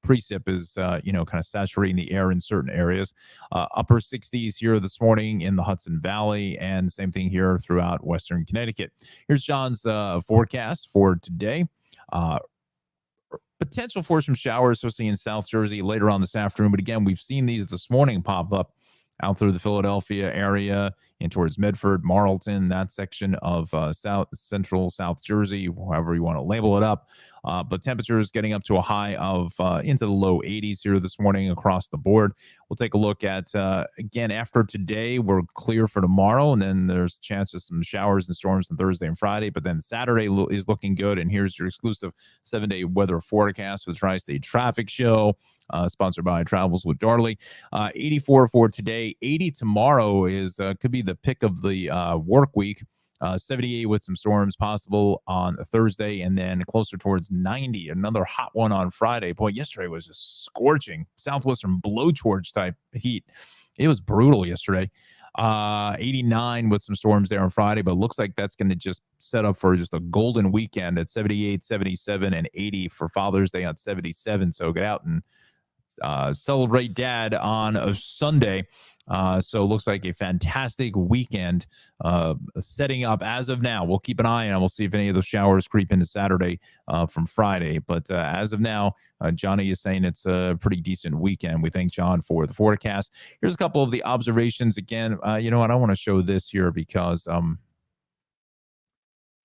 precip is, kind of saturating the air in certain areas. Upper 60s here this morning in the Hudson Valley, and same thing here throughout Western Connecticut. Here's John's forecast for today. Potential for some showers, especially in South Jersey later on this afternoon. But again, we've seen these this morning pop up out through the Philadelphia area and towards Medford, Marlton, that section of central South Jersey, however you want to label it up. But temperatures getting up to a high of into the low 80s here this morning across the board. We'll take a look at, again, after today, we're clear for tomorrow, and then there's a chance of some showers and storms on Thursday and Friday. But then Saturday is looking good, and here's your exclusive 7-day weather forecast for the Tri-State Traffic Show, sponsored by Travels with Darley. 84 for today, 80 tomorrow is could be the pick of the work week. 78 with some storms possible on Thursday, and then closer towards 90. Another hot one on Friday. Boy, yesterday was just scorching. Southwestern blowtorch type heat. It was brutal yesterday. 89 with some storms there on Friday, but it looks like that's going to just set up for just a golden weekend at 78, 77, and 80 for Father's Day on 77. So get out and celebrate Dad on a Sunday. So it looks like a fantastic weekend setting up as of now. We'll keep an eye on. We'll see if any of those showers creep into Saturday from Friday. But as of now, Johnny is saying it's a pretty decent weekend. We thank John for the forecast. Here's a couple of the observations. Again, you know what? I want to show this here because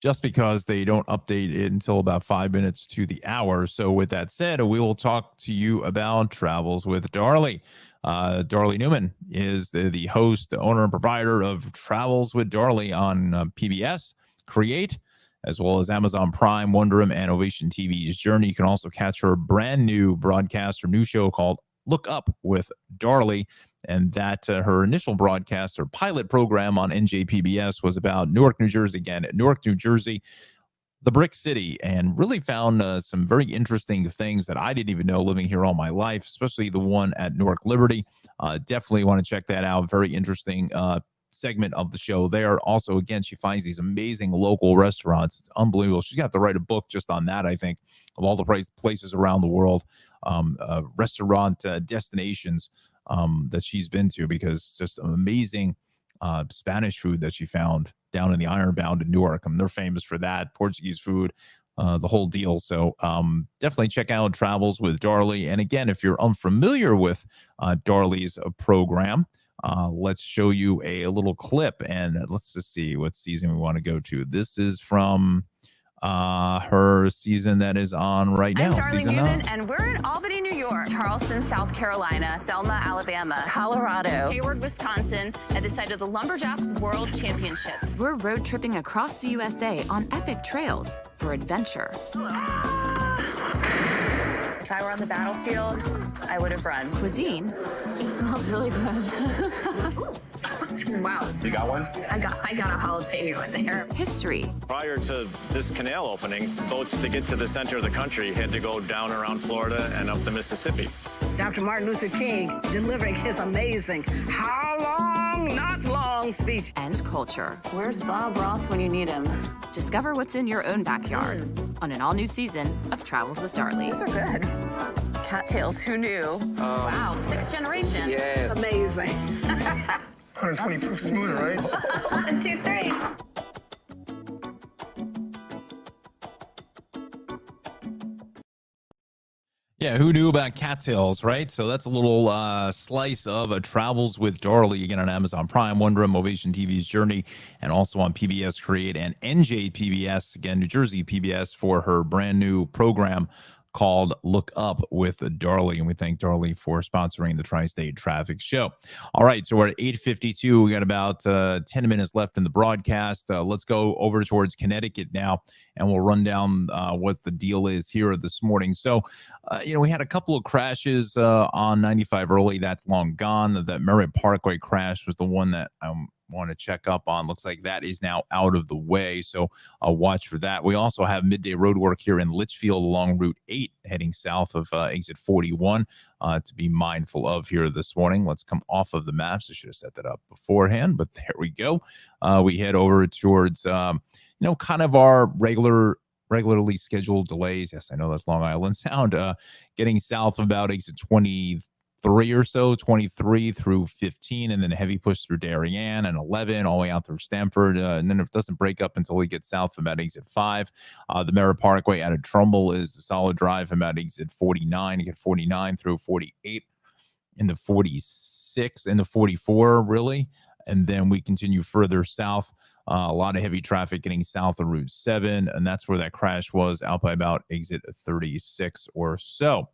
just because they don't update it until about 5 minutes to the hour. So with that said, we will talk to you about Travels with Darley. Darley Newman is the host, the owner, and proprietor of Travels with Darley on PBS, Create, as well as Amazon Prime, Wonderum, and Ovation TV's Journey. You can also catch her brand new broadcast or new show called Look Up with Darley. And that her initial broadcast or pilot program on NJPBS was about Newark, New Jersey. Again, Newark, New Jersey, the Brick City, and really found some very interesting things that I didn't even know living here all my life, especially the one at Newark Liberty. Definitely want to check that out. Very interesting segment of the show there. Also, again, she finds these amazing local restaurants. It's unbelievable. She's got to write a book just on that, I think, of all the places around the world, restaurant destinations that she's been to, because it's just amazing Spanish food that she found down in the Ironbound in Newark. They're famous for that. Portuguese food, the whole deal. So definitely check out Travels with Darlie. And again, if you're unfamiliar with Darlie's program, let's show you a little clip, and let's just see what season we want to go to. This is from her season that is on right now. I'm Darlene season Newman, 9. and we're in Albany, New York, Charleston, South Carolina, Selma, Alabama, Colorado, Hayward, Wisconsin, at the site of the Lumberjack World Championships. We're road tripping across the USA on epic trails for adventure. If I were on the battlefield, I would have run. Cuisine. It smells really good. Wow. You got one? I got a jalapeno in there. History. Prior to this canal opening, boats to get to the center of the country had to go down around Florida and up the Mississippi. Dr. Martin Luther King delivering his amazing "How long, not long" speech. And culture. Where's Bob Ross when you need him? Discover what's in your own backyard on an all-new season of Travels with Darlie. These are good. Cattails, who knew? Wow, 6th generation. Yes. Amazing. 120 proof smooth, right? 1, 2, 3. Yeah, who knew about cattails, right? So that's a little slice of a Travels with Darlie, again on Amazon Prime, Wonder and Ovation TV's Journey, and also on PBS Create and NJPBS, again, New Jersey PBS, for her brand new program called Look Up with Darlie. And we thank Darlie for sponsoring the Tri-State Traffic Show. All right, so we're at 8:52. We got about 10 minutes left in the broadcast. Let's go over towards Connecticut now, and we'll run down what the deal is here this morning. So, we had a couple of crashes on 95 early. That's long gone. That Merritt Parkway crash was the one that want to check up on. Looks like that is now out of the way, so I'll watch for that. We also have midday road work here in Litchfield along Route 8 heading south of exit 41 to be mindful of here this morning. Let's come off of the maps. I should have set that up beforehand, but there we go. We head over towards kind of our regularly scheduled delays. Yes, I know that's Long Island Sound. Getting south of about exit 23 or so, 23 through 15, and then a heavy push through Darien and 11 all the way out through Stamford. And then it doesn't break up until we get south from about exit 5. The Merritt Parkway out of Trumbull is a solid drive from about exit 49. You get 49 through 48 into 46 into 44, really. And then we continue further south. A lot of heavy traffic getting south of Route 7, and that's where that crash was, out by about exit 36 or so.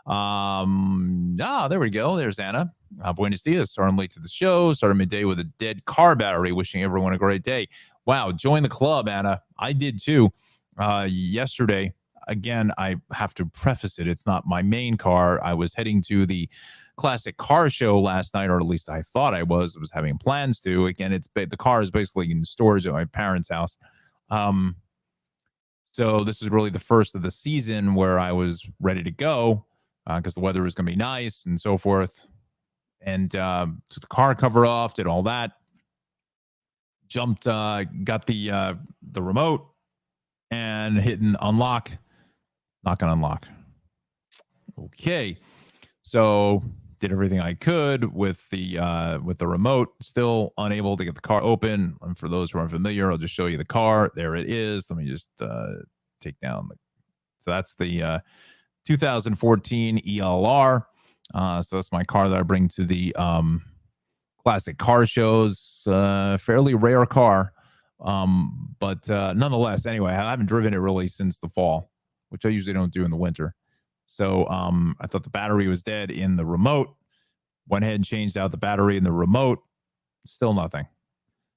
There we go. There's Anna. Buenos dias. Sorry I'm late to the show. Started midday with a dead car battery. Wishing everyone a great day. Wow, join the club, Anna. I did too. Yesterday, again, I have to preface it. It's not my main car. I was heading to the classic car show last night, or at least I thought I was having plans to. Again, the car is basically in storage at my parents' house. So this is really the first of the season where I was ready to go because the weather was going to be nice and so forth. And took the car cover off, did all that. Jumped, got the remote and hitting unlock. Not going to unlock. Okay. So did everything I could with the remote, still unable to get the car open. And for those who aren't familiar, I'll just show you the car. There it is. Let me just take down so that's the 2014 ELR. So that's my car that I bring to the classic car shows. Fairly rare car, but nonetheless. Anyway, I haven't driven it really since the fall, which I usually don't do in the winter. So I thought the battery was dead in the remote. Went ahead and changed out the battery in the remote. Still nothing.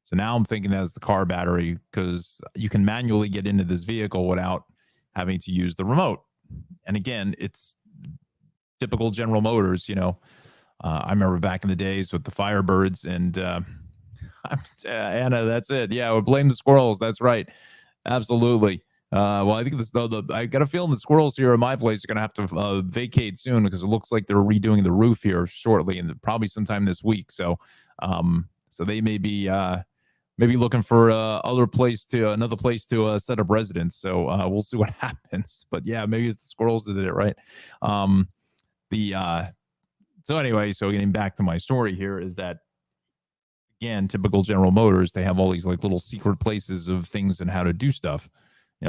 So now I'm thinking that's the car battery, because you can manually get into this vehicle without having to use the remote. And again, it's typical General Motors. I remember back in the days with the Firebirds, and Anna, that's it. Yeah, I would blame the squirrels. That's right. Absolutely. Well, I think I got a feeling the squirrels here at my place are going to have to vacate soon, because it looks like they're redoing the roof here shortly, and probably sometime this week. So, so they may be looking for another place to set up residence. So we'll see what happens. But yeah, maybe it's the squirrels that did it, right? So anyway, so getting back to my story here is that, again, typical General Motors, they have all these like little secret places of things and how to do stuff.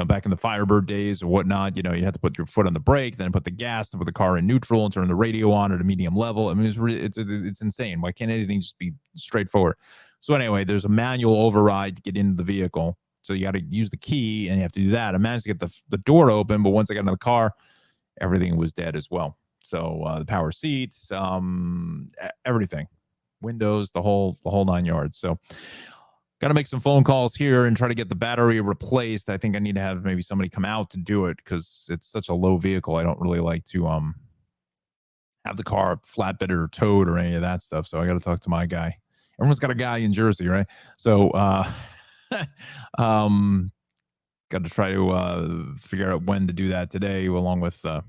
Back in the Firebird days or whatnot, you had to put your foot on the brake, then put the gas, then put the car in neutral and turn the radio on at a medium level. I mean, it's insane. Why can't anything just be straightforward? So anyway, there's a manual override to get into the vehicle. So you got to use the key and you have to do that. I managed to get the door open, but once I got into the car, everything was dead as well. So the power seats, everything, windows, the whole 9 yards. So got to make some phone calls here and try to get the battery replaced. I think I need to have maybe somebody come out to do it because it's such a low vehicle. I don't really like to have the car flatbed or towed or any of that stuff. So I got to talk to my guy. Everyone's got a guy in Jersey, right? So got to try to figure out when to do that today, along with the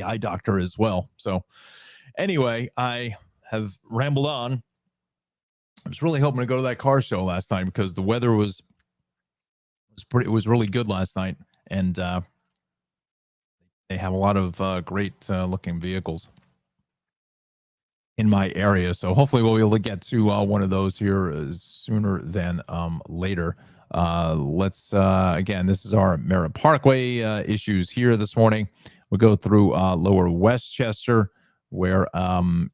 eye doctor as well. So anyway, I have rambled on. I was really hoping to go to that car show last time because the weather was really good last night, and they have a lot of great looking vehicles in my area. So hopefully we'll be able to get to one of those here sooner than later. Let's again, this is our Merritt Parkway issues here this morning. We'll go through Lower Westchester, where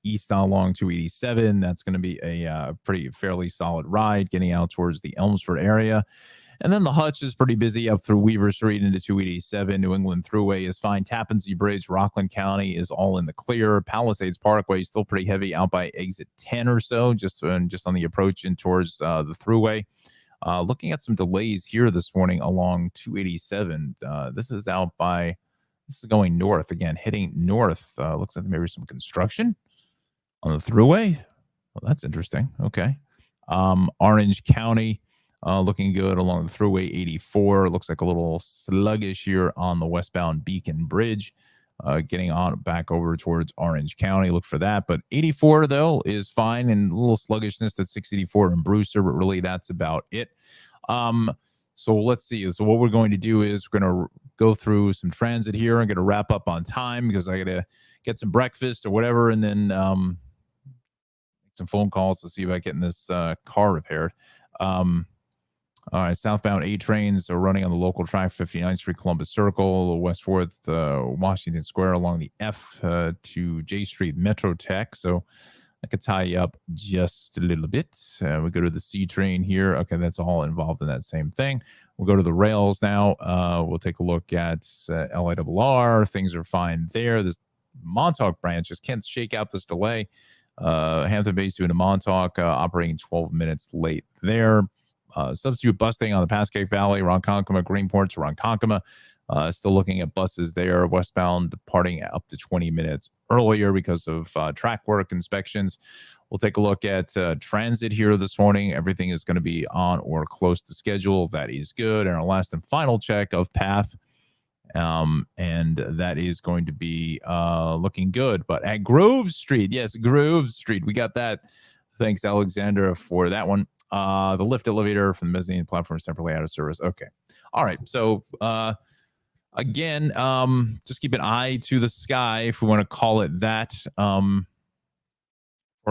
eastbound along 287, that's going to be a pretty fairly solid ride getting out towards the Elmsford area. And then the Hutch is pretty busy up through Weaver Street into 287. New England Thruway is fine. Tappan Zee Bridge, Rockland County is all in the clear. Palisades Parkway is still pretty heavy out by exit 10 or so, just on the approach in towards the Thruway. Looking at some delays here this morning along 287. This is going north again, heading north. Looks like maybe some construction on the Thruway. Well, that's interesting. Okay. Orange County, looking good along the Thruway 84. Looks like a little sluggish here on the westbound Beacon Bridge. Getting on back over towards Orange County. Look for that. But 84, though, is fine, and a little sluggishness at 684 in Brewster, but really that's about it. So let's see. So what we're going to do is we're going to go through some transit here. I'm going to wrap up on time because I got to get some breakfast or whatever, and then make some phone calls to see about getting this car repaired. All right, southbound A trains are running on the local track, 59th Street, Columbus Circle, West 4th, Washington Square along the F to J Street Metro Tech. So I could tie you up just a little bit. We go to the C train here. Okay, that's all involved in that same thing. We'll go to the rails now. We'll take a look at LIRR. Things are fine there. This Montauk branch just can't shake out this delay. Hampton Bays to Montauk operating 12 minutes late there. Substitute busting on the Pascagoula Valley, Ronkonkoma, Greenport to Ronkonkoma. Still looking at buses there, westbound departing up to 20 minutes earlier because of track work inspections. We'll take a look at transit here this morning. Everything is going to be on or close to schedule. That is good. And our last and final check of path, and that is going to be looking good. But at Grove Street, yes, Grove Street, we got that. Thanks, Alexander, for that one. The lift elevator from the mezzanine platform is temporarily out of service. Okay. All right. So, again, just keep an eye to the sky, if we want to call it that, or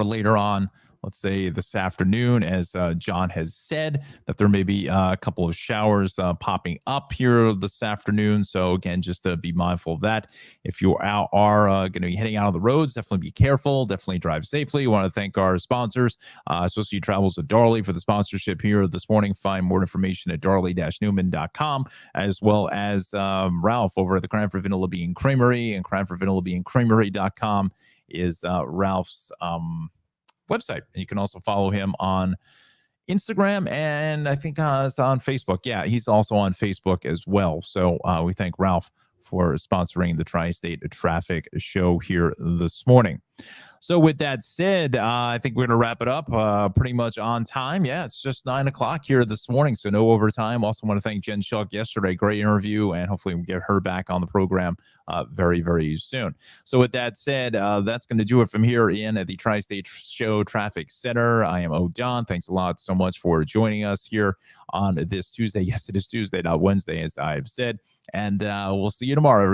later on, let's say this afternoon, as John has said, that there may be a couple of showers popping up here this afternoon. So again, just to be mindful of that. If you are going to be heading out on the roads, definitely be careful. Definitely drive safely. We want to thank our sponsors, Associated Travels with Darley, for the sponsorship here this morning. Find more information at darley-newman.com, as well as Ralph over at the Cranford Vanilla Bean Creamery, and cranfordvanillabeancreamery.com is Ralph's website. And you can also follow him on Instagram, and I think it's on Facebook. Yeah, he's also on Facebook as well. So we thank Ralph for sponsoring the Tri-State Traffic Show here this morning. So with that said, I think we're going to wrap it up pretty much on time. Yeah, it's just 9 o'clock here this morning, so no overtime. Also want to thank Jen Schuck yesterday. Great interview, and hopefully we'll get her back on the program very, very soon. So with that said, that's going to do it from here in at the Tri-State Show Traffic Center. I am O'Don. Thanks a lot so much for joining us here on this Tuesday. Yes, it is Tuesday, not Wednesday, as I've said. And we'll see you tomorrow.